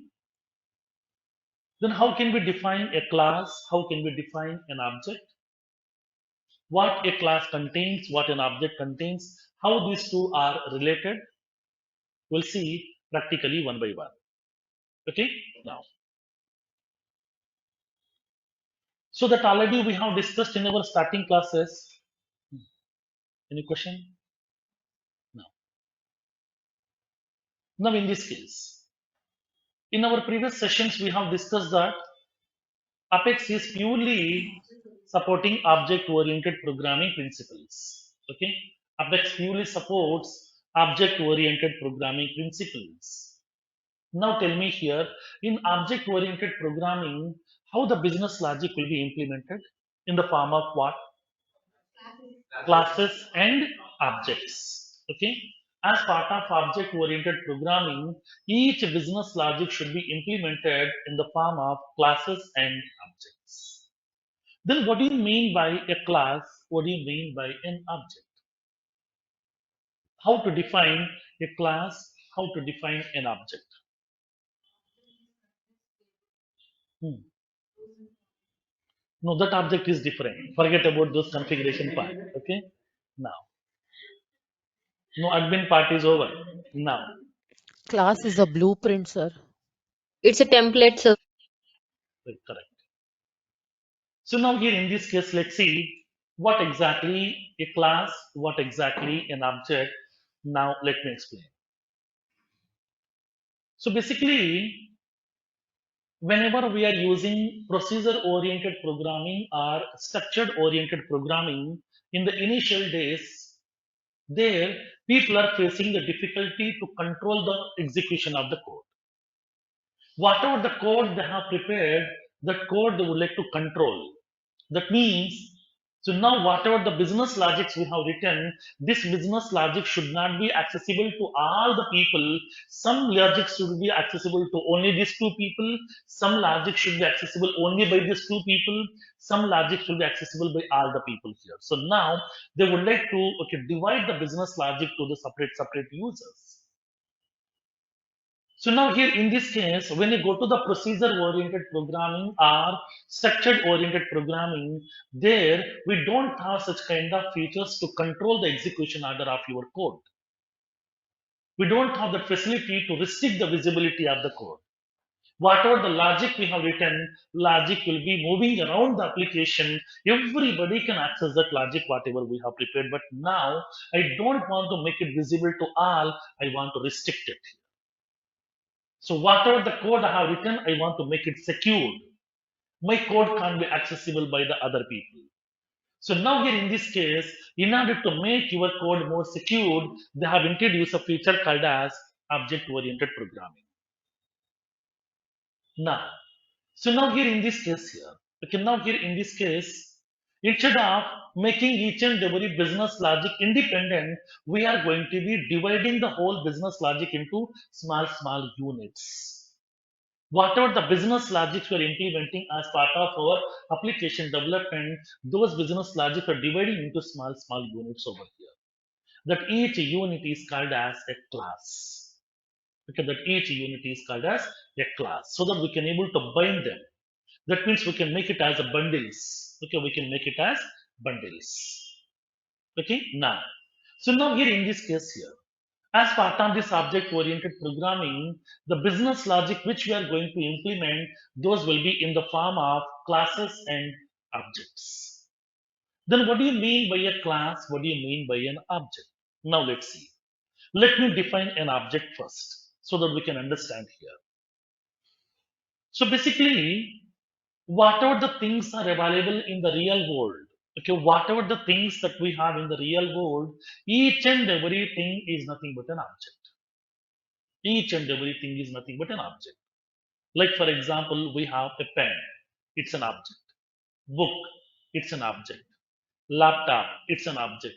Then how can we define a class, how can we define an object, what a class contains, what an object contains, how these two are related, we'll see practically one by one. Okay, now, so that already we have discussed in our starting classes. Any question? No. Now, in this case, in our previous sessions, we have discussed that Apex is purely supporting object-oriented programming principles. Okay, Apex purely supports object-oriented programming principles. Now, tell me here, in object-oriented programming, how the business logic will be implemented in the form of what? Classes and objects. Okay, as part of object oriented programming, each business logic should be implemented in the form of classes and objects. Then what do you mean by a class? What do you mean by an object? How to define a class? How to define an object? Hmm. No, that object is different. Forget about those configuration part. Okay, now, no, admin part is over. Now, Class is a blueprint, sir. It's a template, sir. correct. So now here in this case, let's see what exactly a class, what exactly an object. Now let me explain. So basically, whenever we are using procedure-oriented programming or structured-oriented programming, in the initial days, there people are facing the difficulty to control the execution of the code. Whatever the code they have prepared, that code they would like to control. That means, So now whatever the business logics we have written, this business logic should not be accessible to all the people. Some logic should be accessible to only these two people. Some logic should be accessible only by these two people. Some logic should be accessible by all the people here. So now they would like to divide the business logic to the separate users. So now here in this case, when you go to the procedure-oriented programming or structured-oriented programming, there we don't have such kind of features to control the execution order of your code. We don't have the facility to restrict the visibility of the code. Whatever the logic we have written, logic will be moving around the application. Everybody can access that logic, whatever we have prepared. But now I don't want to make it visible to all. I want to restrict it. So whatever the code I have written, I want to make it secured. My code can't be accessible by the other people. So now here in this case, in order to make your code more secured, they have introduced a feature called as object-oriented programming. Now, so now here in this case here, okay, now here in this case, instead of making each and every business logic independent, we are going to be dividing the whole business logic into small units. Whatever the business logics we're implementing as part of our application development, those business logics are dividing into small units over here. That each unit is called as a class. Okay, that each unit is called as a class, so that we can able to bind them. That means we can make it as a bundles. Okay, we can make it as bundles. Okay, now. So now here in this case here, as part of this object-oriented programming, the business logic which we are going to implement, those will be in the form of classes and objects. Then what do you mean by a class? What do you mean by an object? Now let's see. Let me define an object first so that we can understand here. So basically, whatever the things are available in the real world, okay, whatever the things that we have in the real world, each and everything is nothing but an object. Each and everything is nothing but an object. Like, for example, we have a pen, it's an object. Book, it's an object. Laptop, it's an object.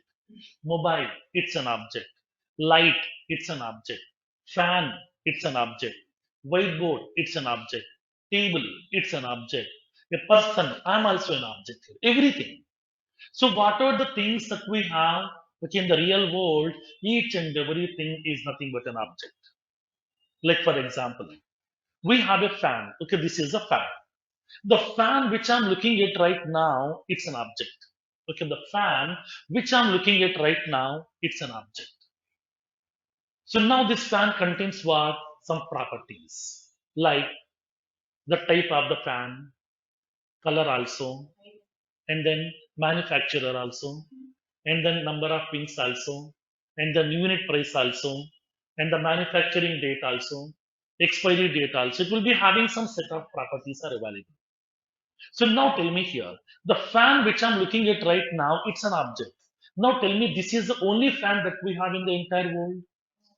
Mobile, it's an object. Light, it's an object. Fan, it's an object. Whiteboard, it's an object. Table, it's an object. A person, I'm also an object here. Everything. So, whatever the things that we have, which in the real world, each and everything is nothing but an object. Like, for example, we have a fan. Okay, this is a fan. The fan which I'm looking at right now, it's an object. Okay, the fan which I'm looking at right now, it's an object. So now this fan contains what? Some properties, like the type of the fan, color also, and then manufacturer also, and then number of wings also, and then unit price also, and the manufacturing date also, expiry date also. It will be having some set of properties are available. So now tell me here, the fan which I'm looking at right now, it's an object. Now tell me, this is the only fan that we have in the entire world?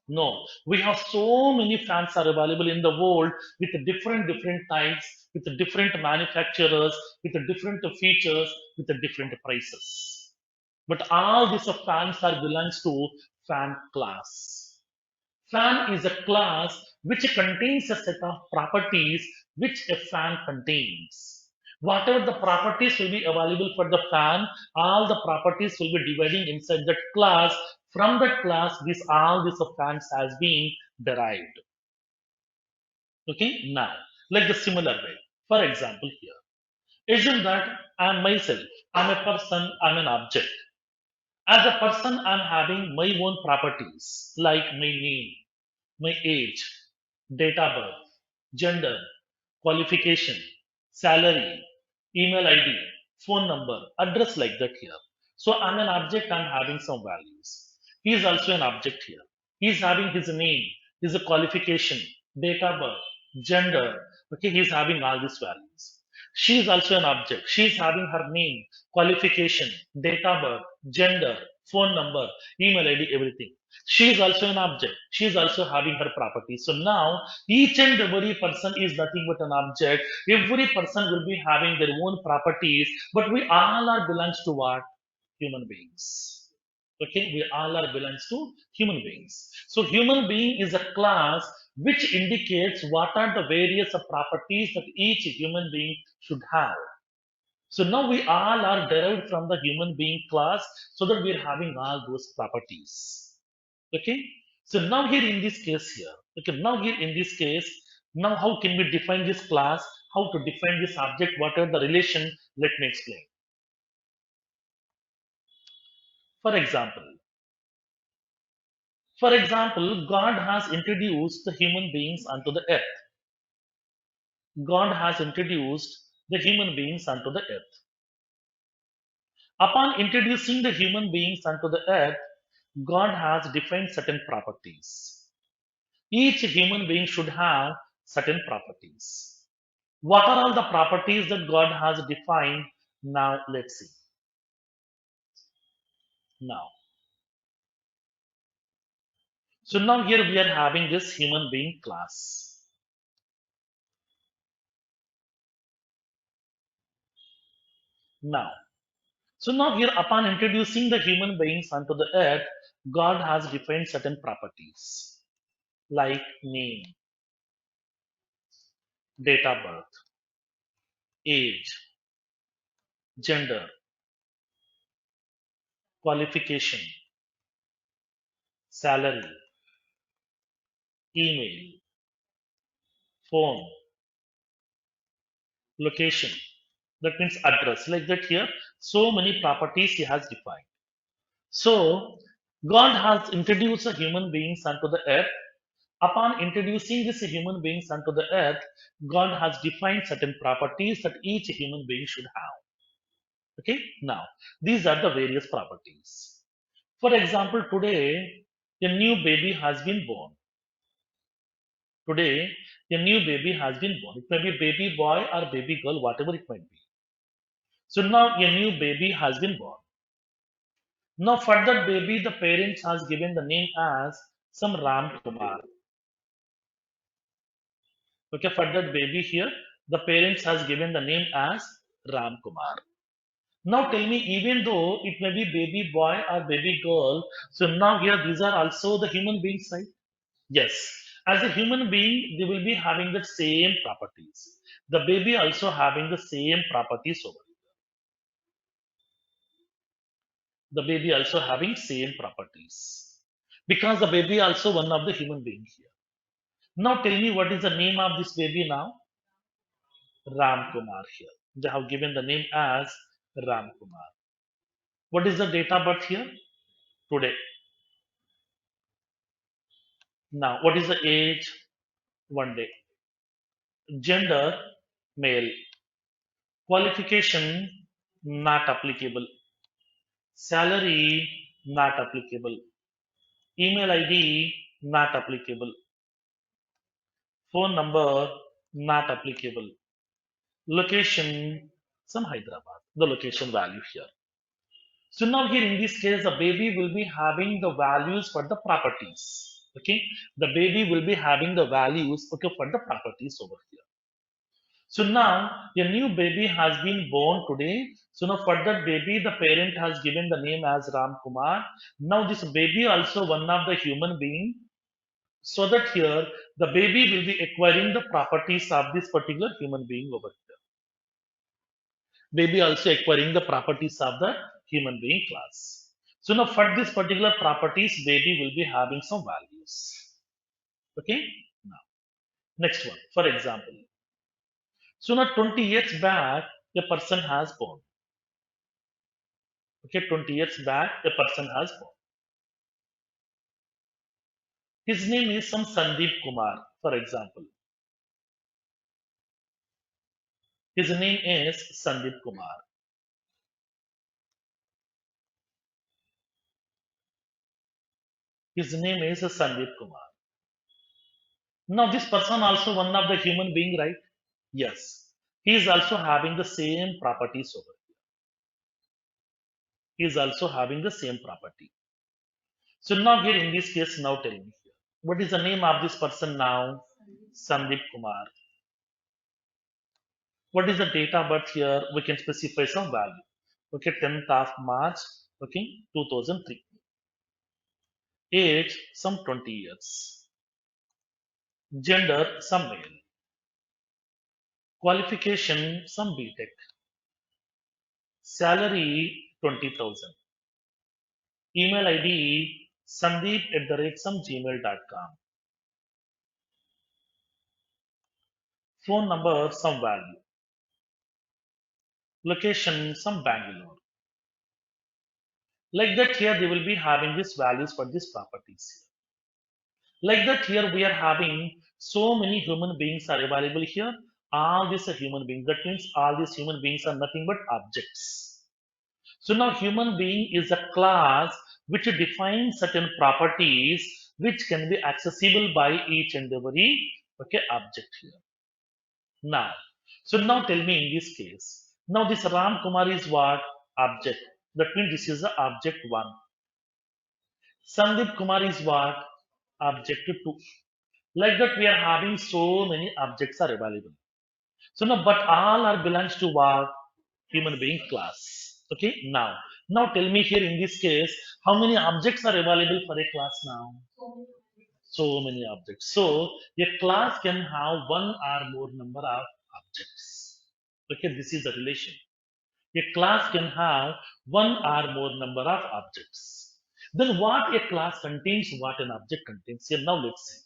No, we have so many fans are available in the world with different types, with different manufacturers, with different features, with different prices. But all these fans are belongs to fan class. Fan is a class which contains a set of properties which a fan contains. Whatever the properties will be available for the fan, all the properties will be dividing inside that class. From that class, this all these fans has been derived. Okay, now like the similar way. For example, here, assume that I am myself, I'm a person, I'm an object. As a person, I'm having my own properties like my name, my age, date of birth, gender, qualification, salary, email ID, phone number, address like that here. So I'm an object, I'm having some values. He is also an object here. He is having his name, his qualification, date of birth, gender. Okay, he is having all these values. She is also an object. She is having her name, qualification, date of birth, gender, phone number, email ID, everything. She is also an object. She is also having her properties. So now each and every person is nothing but an object. Every person will be having their own properties, but we all are belongs to what? Human beings. Okay, we all are belongs to human beings. So human being is a class which indicates what are the various properties that each human being should have. So now we all are derived from the human being class so that we are having all those properties. Okay. So now here in this case here, okay, now here in this case, now how can we define this class? How to define this object? What are the relation? Let me explain. For example, God has introduced the human beings onto the earth. God has introduced the human beings onto the earth. Upon introducing the human beings onto the earth, God has defined certain properties. Each human being should have certain properties. What are all the properties that God has defined? Now let's see. Now, so now here we are having this human being class. Now, so now here upon introducing the human beings onto the earth, God has defined certain properties like name, date of birth, age, gender, qualification, salary, email, phone, location. That means address. Like that here, so many properties he has defined. So God has introduced the human beings unto the earth. Upon introducing these human beings unto the earth, God has defined certain properties that each human being should have. Okay, now these are the various properties. For example, today a new baby has been born. Today, a new baby has been born. It may be baby boy or baby girl, whatever it might be. So now a new baby has been born. Now for that baby, the parents has given the name as some Ram Kumar. Okay, for that baby here, the parents has given the name as Ram Kumar. Now tell me, even though it may be baby boy or baby girl, so now here these are also the human beings, right? Yes, as a human being, they will be having the same properties. The baby also having the same properties over here. The baby also having same properties. Because the baby also one of the human being here. Now tell me what is the name of this baby now? Ram Kumar here. They have given the name as Ram Kumar. What is the date of birth here? Today. Now, what is the age? 1 day. Gender? Male. Qualification? Not applicable. Salary? Not applicable. Email ID? Not applicable. Phone number? Not applicable. Location? Some Hyderabad. The location value here. So now here in this case, the baby will be having the values for the properties. Okay, the baby will be having the values, okay, for the properties over here. So now a new baby has been born today. So now for that baby, the parent has given the name as Ram Kumar. Now this baby also one of the human being. So that here the baby will be acquiring the properties of this particular human being over here. Baby also acquiring the properties of the human being class. So now for this particular properties, baby will be having some values. Okay. Now next one. For example, so now 20 years back, a person has born. Okay, 20 years back, a person has born. His name is some Sandeep Kumar, for example. His name is Sandeep Kumar. His name is Sandeep Kumar. Now this person also one of the human being, right? Yes. He is also having the same properties over. is also having the same property. So now here in this case, now tell me here, what is the name of this person now? Sandeep Kumar. What is the date of birth here? We can specify some value. Okay, 10th of March, okay, 2003. Age, some 20 years. Gender, some male. Qualification, some BTech. Salary, 20,000. Email ID, sandeep@some gmail.com. Phone number, some value. Location, some Bangalore. Like that here they will be having these values for these properties. Like that here we are having so many human beings are available here. All these are human beings. That means all these human beings are nothing but objects. So now human being is a class which defines certain properties which can be accessible by each and every object here. Now, so now tell me in this case. Now this Ram Kumar is what? Object. That means this is the object one. Sandeep Kumar is what? Object two. Like that, we are having so many objects are available. So now, but all are belongs to what? Human being class. Okay. Now tell me here in this case, how many objects are available for a class now? So many objects. So a class can have one or more number of objects. Okay, this is the relation. A class can have one or more number of objects. Then what a class contains, what an object contains. Here now let's see.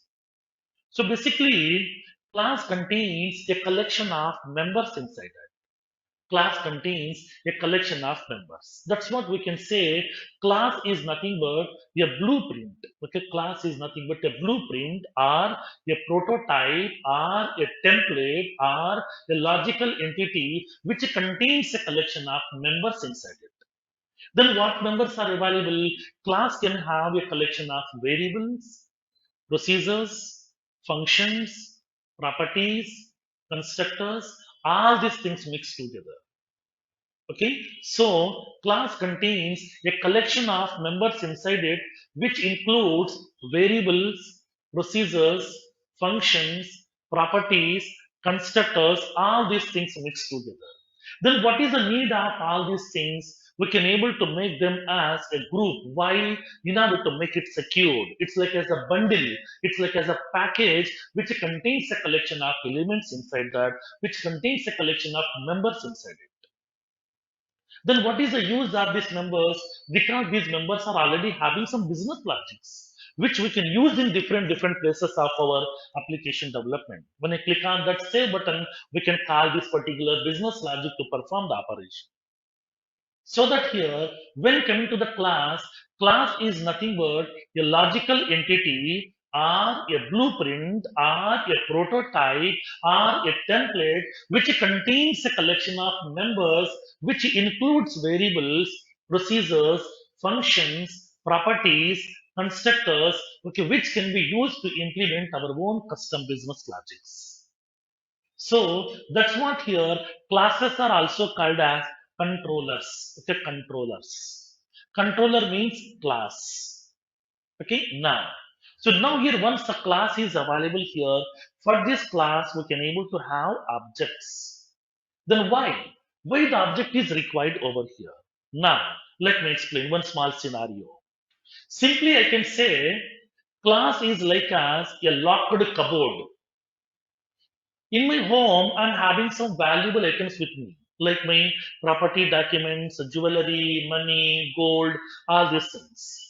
So basically, class contains a collection of members inside it. Class contains a collection of members. That's what we can say. Class is nothing but a blueprint. Okay, class is nothing but a blueprint or a prototype or a template or a logical entity which contains a collection of members inside it. Then what members are available? Class can have a collection of variables, procedures, functions, properties, constructors, all these things mixed together. Okay, so class contains a collection of members inside it, which includes variables, procedures, functions, properties, constructors, all these things mixed together. Then what is the need of all these things? We can able to make them as a group. Why? In order to make it secured. It's like as a bundle. It's like as a package which contains a collection of elements inside that, which contains a collection of members inside it. Then what is the use of these members? Because these members are already having some business logics, which we can use in different places of our application development. When I click on that save button, we can call this particular business logic to perform the operation. So that here, when coming to the class is nothing but a logical entity or a blueprint or a prototype or a template which contains a collection of members which includes variables, procedures, functions, properties, constructors, okay, which can be used to implement our own custom business logics. So that's what here classes are also called as controllers. Okay, controllers. Controller means class. Okay, now. So now here once a class is available here, for this class we can able to have objects. Then why? Why the object is required over here? Now, let me explain one small scenario. Simply I can say class is like as a locked cupboard. In my home, I'm having some valuable items with me, like my property documents, jewelry, money, gold, all these things.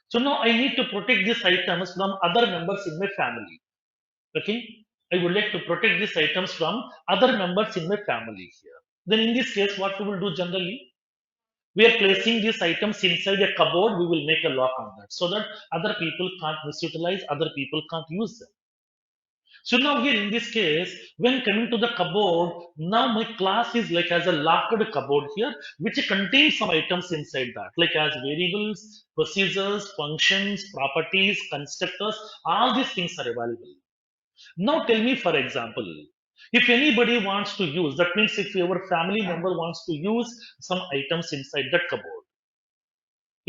So now I need to protect these items from other members in my family. Okay, I would like to protect these items from other members in my family here. Then in this case, what we will do generally? We are placing these items inside a cupboard. We will make a lock on that so that other people can't misutilize, other people can't use them. So now here in this case, when coming to the cupboard, now my class is like as a locked cupboard here, which contains some items inside that, like as variables, procedures, functions, properties, constructors, all these things are available. Now tell me, for example, if anybody wants to use, that means if your family member wants to use some items inside that cupboard,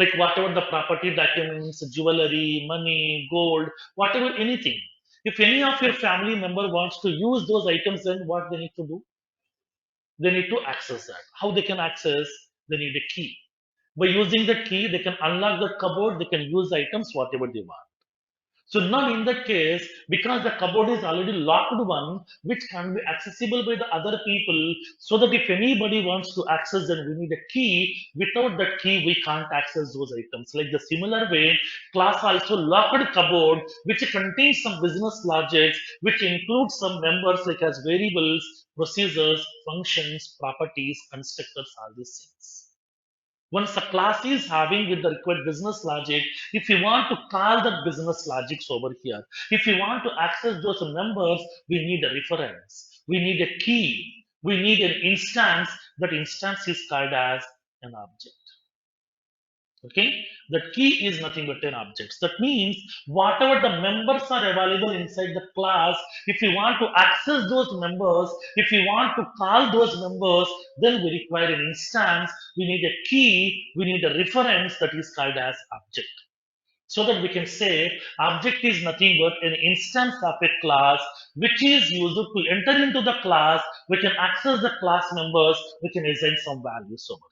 Like whatever the property documents, jewelry, money, gold, whatever, anything. If any of your family member wants to use those items, then what they need to do? They need to access that. How they can access? They need a key. By using the key, they can unlock the cupboard, they can use items whatever they want. So now in that case, because the cupboard is already locked one, which can be accessible by the other people, so that if anybody wants to access, then we need a key. Without that key, we can't access those items. Like the similar way, class also locked cupboard, which contains some business logics, which includes some members like as variables, procedures, functions, properties, constructors, all these things. Once a class is having with the required business logic, if you want to call the business logics over here, if you want to access those members, we need a reference, we need a key, we need an instance. That instance is called as an object. Okay, the key is nothing but an object. That means whatever the members are available inside the class, if you want to access those members, if you want to call those members, then we require an instance, we need a key, we need a reference that is called as object. So that we can say object is nothing but an instance of a class which is used to enter into the class, we can access the class members, we can assign some values over.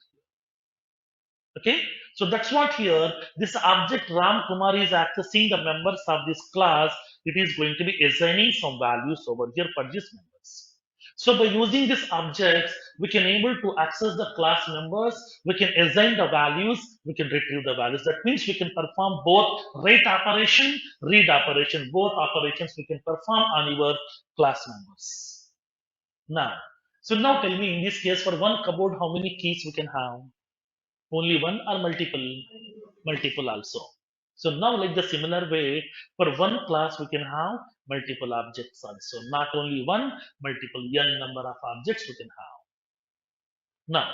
Okay, so that's what here this object Ram Kumar is accessing the members of this class. It is going to be assigning some values over here for these members. So by using this objects, we can able to access the class members, we can assign the values, we can retrieve the values. That means we can perform both write operation, read operation, both operations we can perform on your class members. Now, so now tell me in this case for one cupboard, how many keys we can have? Only one or multiple? Multiple also. So now like the similar way, for one class we can have multiple objects also. Not only one, multiple n number of objects we can have. Now,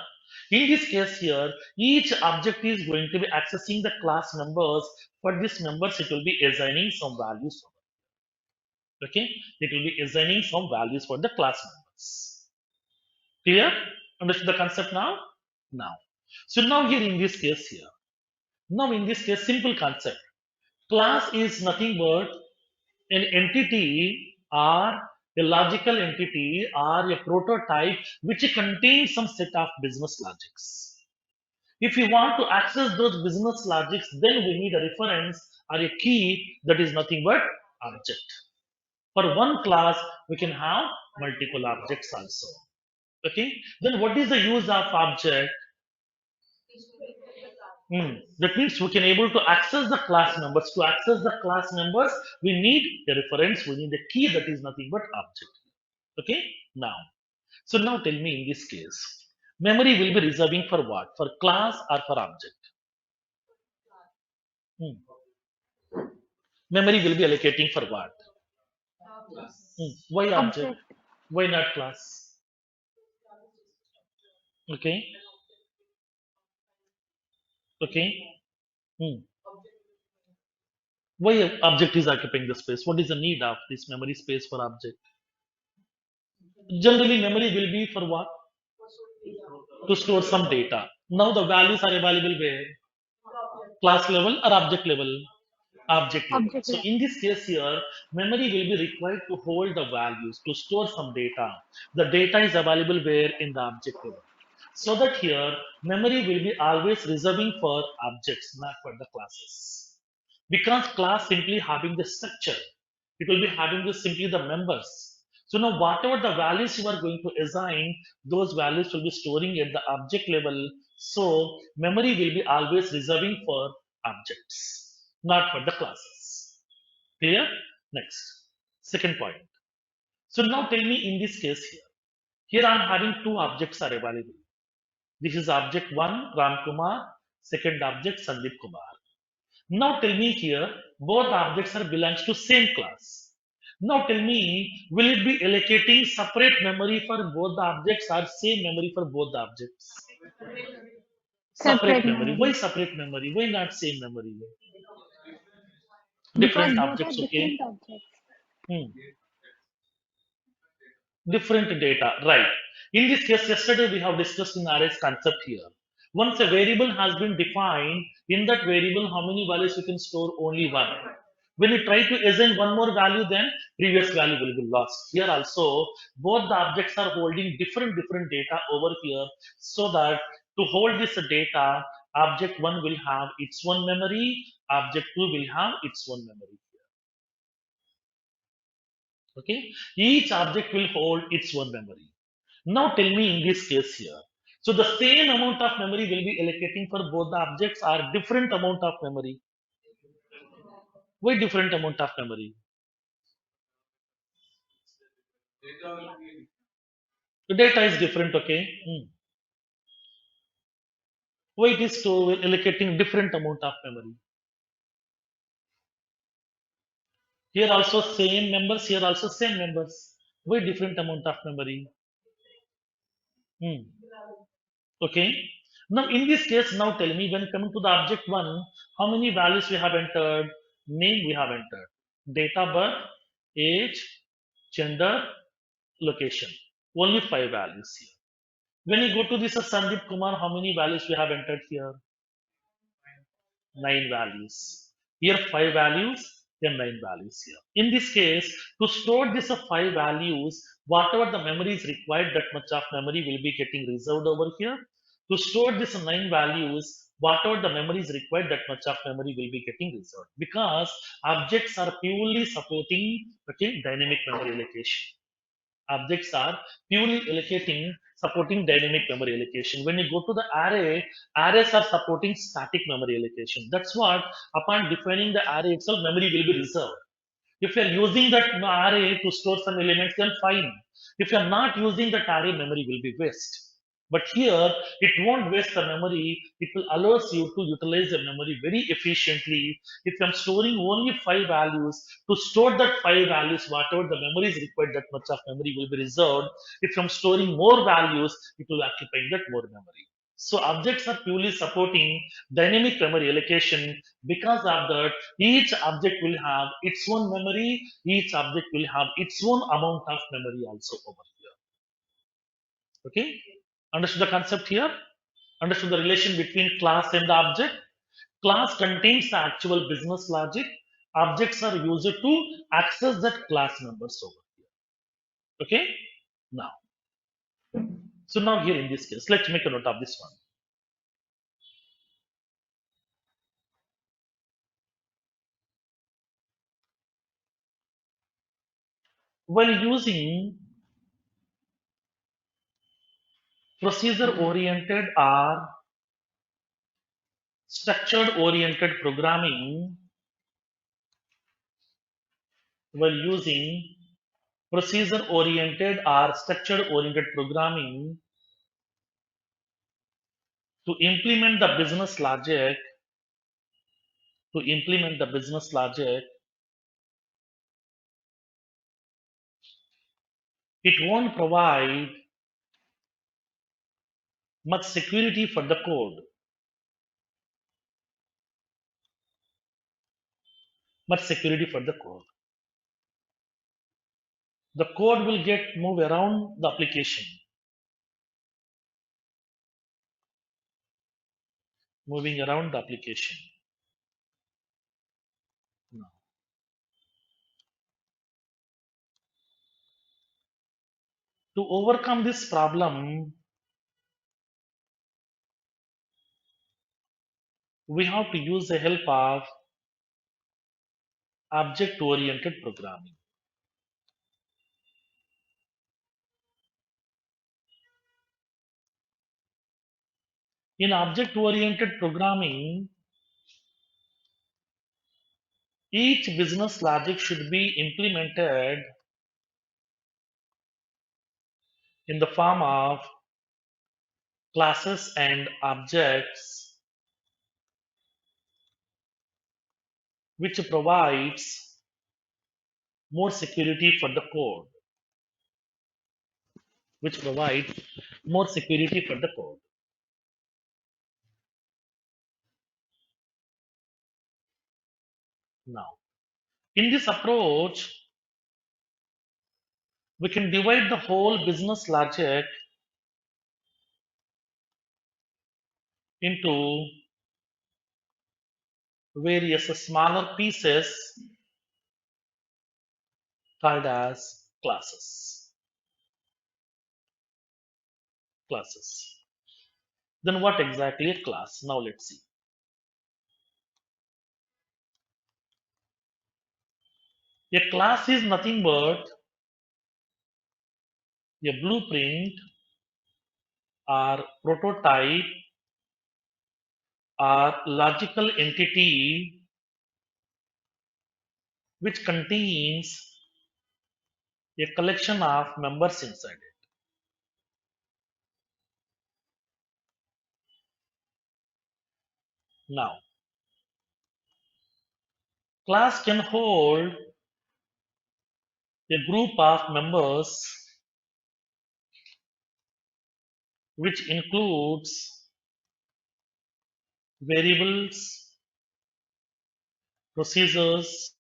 in this case here, each object is going to be accessing the class members. For this members, it will be assigning some values. Okay, it will be assigning some values for the class members. Clear? Understood the concept now? Now. So now here in this case here, now in this case, simple concept. Class is nothing but an entity or a logical entity or a prototype which contains some set of business logics. If you want to access those business logics, then we need a reference or a key that is nothing but object. For one class, we can have multiple objects also. Okay. Then what is the use of object? That means we can able to access the class members. To access the class members, we need a reference, we need a key that is nothing but object. Okay, now. So now tell me in this case, memory will be reserving for what? For class or for object? Hmm. Memory will be allocating for what? Why object? Object. Why not class? Okay, okay. Hmm. Why object is occupying the space? What is the need of this memory space for object? Generally, memory will be for what? To store some data. Now the values are available where? Class level or object level? Object level. Object So level. in this case here, memory will be required to hold the values, to store some data. The data is available where? In the object level. So that here, memory will be always reserving for objects, not for the classes. Because class simply having the structure, it will be having the simply the members. So now whatever the values you are going to assign, those values will be storing at the object level. So memory will be always reserving for objects, not for the classes. Clear? Next, second point. So now tell me in this case here, here I'm having two objects are available. This is object one, Ram Kumar, second object Sandeep Kumar. Now tell me here, both objects are belongs to same class. Now tell me, will it be allocating separate memory for both the objects or same memory for both the objects? Separate Separate memory. Why memory. separate memory? Why not same memory? Because Different both are objects, okay? different objects. Hmm. Different data, right? In this case, yesterday we have discussed in arrays concept here. Once a variable has been defined, in that variable, how many values you can store? Only one. When you try to assign one more value, then previous value will be lost. Here also, both the objects are holding different data over here, so that to hold this data, object 1 will have its own memory, object 2 will have its own memory. Okay, each object will hold its own memory. Now tell me in this case here. So the same amount of memory will be allocating for both the objects or different amount of memory. Why different amount of memory? The data is different, okay? Why it is so allocating different amount of memory? Here also same members, here also same members. Why different amount of memory? Hmm. Okay. Now in this case, now tell me when coming to the object one, how many values we have entered? Name we have entered. Date of birth, age, gender, location. Only 5 values here. When you go to this Sandeep Kumar, how many values we have entered here? 9 values. Here 5 values, then 9 values here. In this case, to store this 5 values, whatever the memory is required, that much of memory will be getting reserved over here. To store this 9 values, whatever the memory is required, that much of memory will be getting reserved. Because objects are purely supporting, okay, dynamic memory allocation. Objects are purely allocating, supporting dynamic memory allocation. When you go to the array, arrays are supporting static memory allocation. That's what, upon defining the array itself, memory will be reserved. If you are using that array to store some elements, then fine. If you are not using that array, memory will be waste. But here, it won't waste the memory. It will allows you to utilize the memory very efficiently. If I'm storing only 5 values, to store that 5 values, whatever the memory is required, that much of memory will be reserved. If I'm storing more values, it will occupy that more memory. So objects are purely supporting dynamic memory allocation. Because of that, each object will have its own memory, each object will have its own amount of memory also over here. Okay? Understood the concept here? Understood the relation between class and the object? Class contains the actual business logic. Objects are used to access that class members over here. Okay? Now, so now here in this case, let's make a note of this one. While using procedure oriented or structured oriented programming, while using procedure oriented or structured oriented programming to implement the business logic, to implement the business logic, it won't provide much security for the code, much security for the code. The code will get move around the application, moving around the application. Now, to overcome this problem, we have to use the help of object oriented programming. In object oriented programming, each business logic should be implemented in the form of classes and objects, which provides more security for the code, which provides more security for the code. Now, in this approach, we can divide the whole business logic into various smaller pieces called as classes. Classes. Then what exactly a class? Now let's see. A class is nothing but a blueprint or prototype or logical entity which contains a collection of members inside it. Now, class can hold a group of members which includes variables, procedures,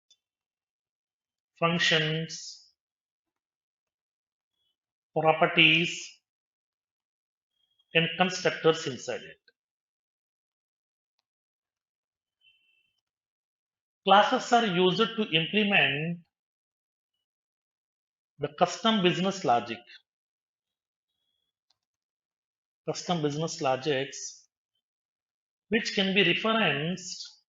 functions, properties, and constructors inside it. Classes are used to implement the custom business logics, which can be referenced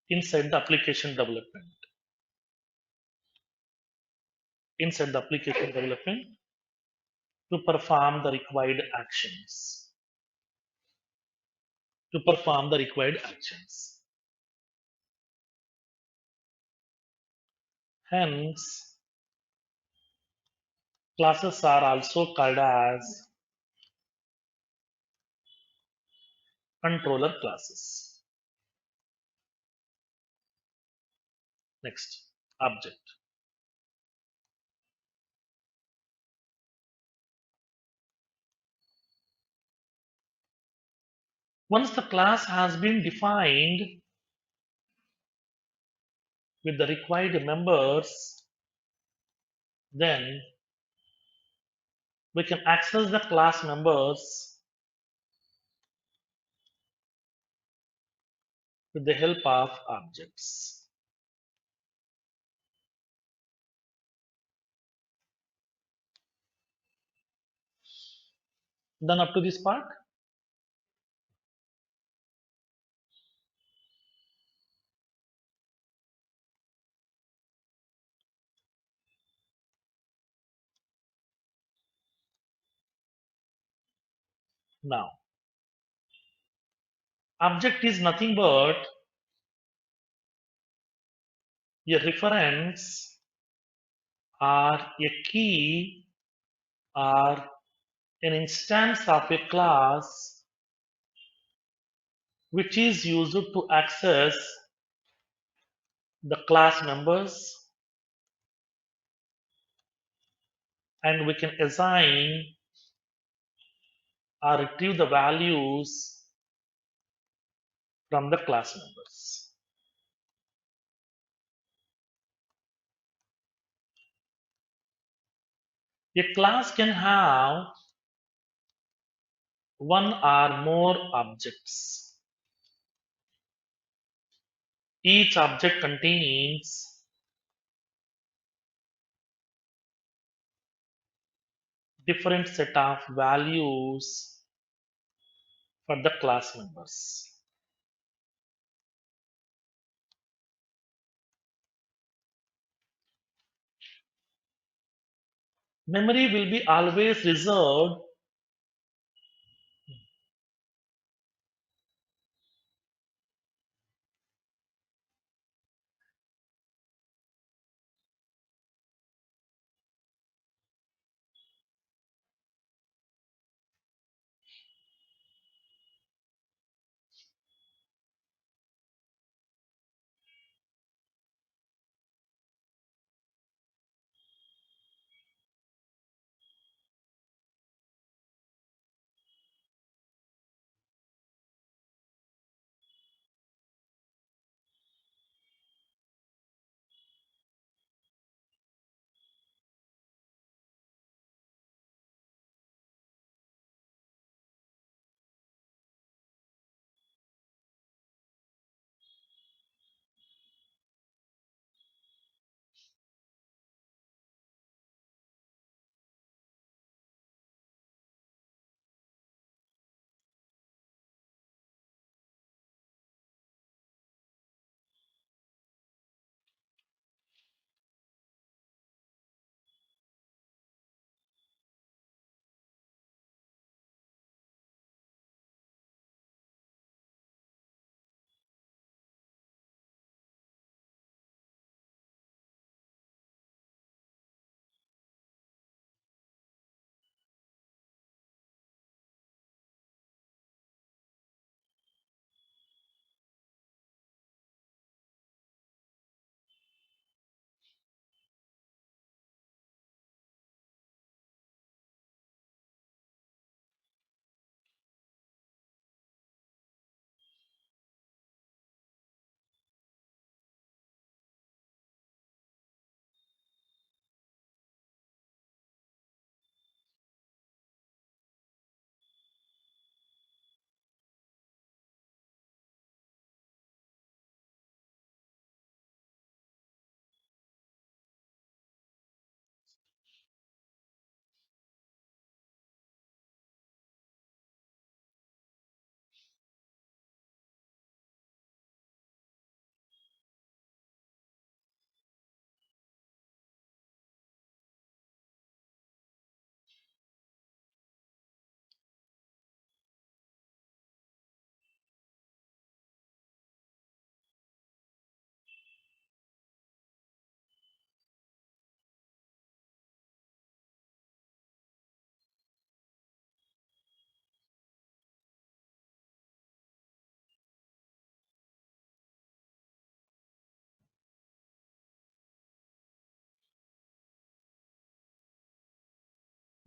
inside the application development. Inside the application development to perform the required actions. To perform the required actions. Hence, classes are also called as controller classes. Next, object. Once the class has been defined with the required members, then we can access the class members with the help of objects. Done up to this part? Now, object is nothing but a reference or a key or an instance of a class which is used to access the class members, and we can assign or retrieve the values from the class members. A class can have one or more objects. Each object contains different set of values for the class members. Memory will be always reserved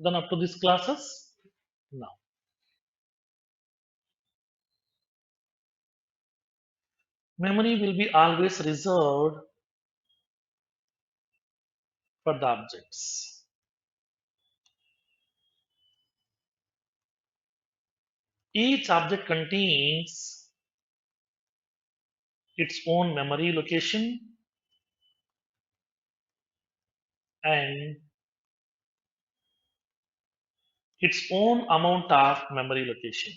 Then up to these classes. Now, memory will be always reserved for the objects. Each object contains its own memory location and its own amount of memory location.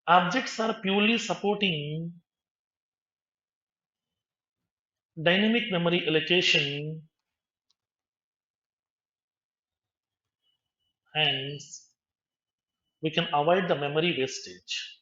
Objects are purely supporting dynamic memory allocation, hence we can avoid the memory wastage.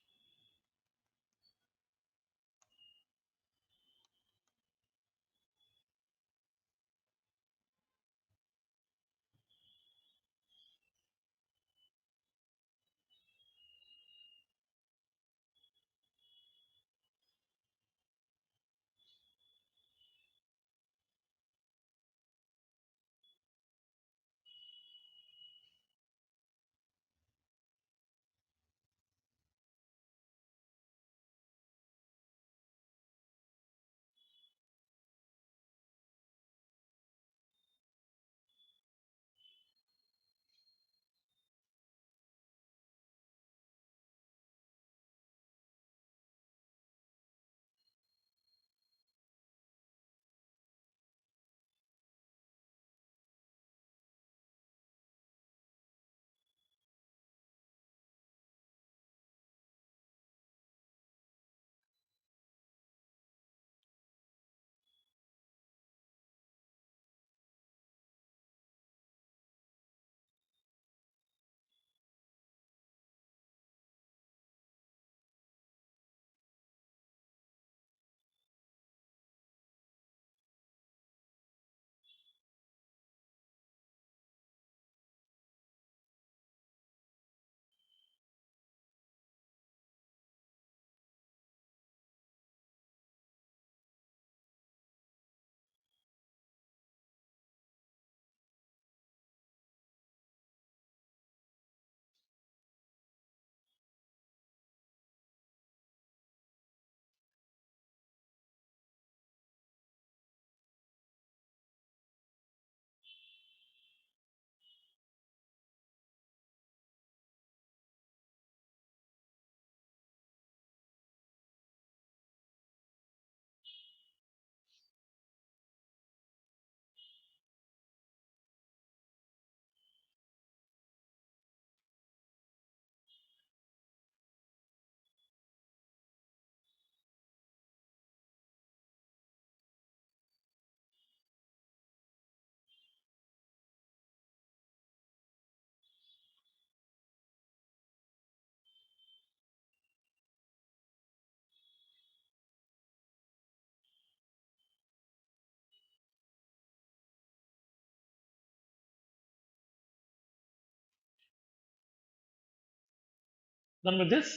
Done with this?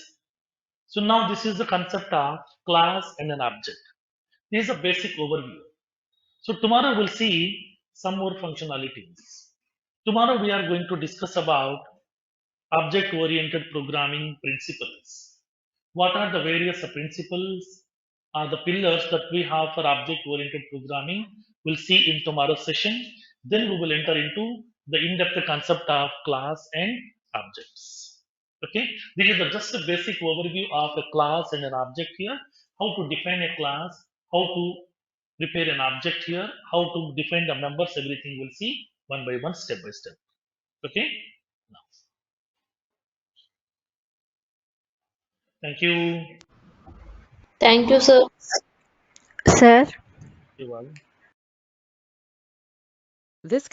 So now this is the concept of class and an object. This is a basic overview. So tomorrow we'll see some more functionalities. Tomorrow we are going to discuss about object-oriented programming principles. What are the various principles or the pillars that we have for object-oriented programming? We'll see in tomorrow's session. Then we will enter into the in-depth concept of class and objects. Okay, this is just a basic overview of a class and an object here. How to define a class, how to prepare an object here, how to define the members, everything we'll see one by one, step by step. Okay, thank you. Thank you, sir. Sir. You're welcome. This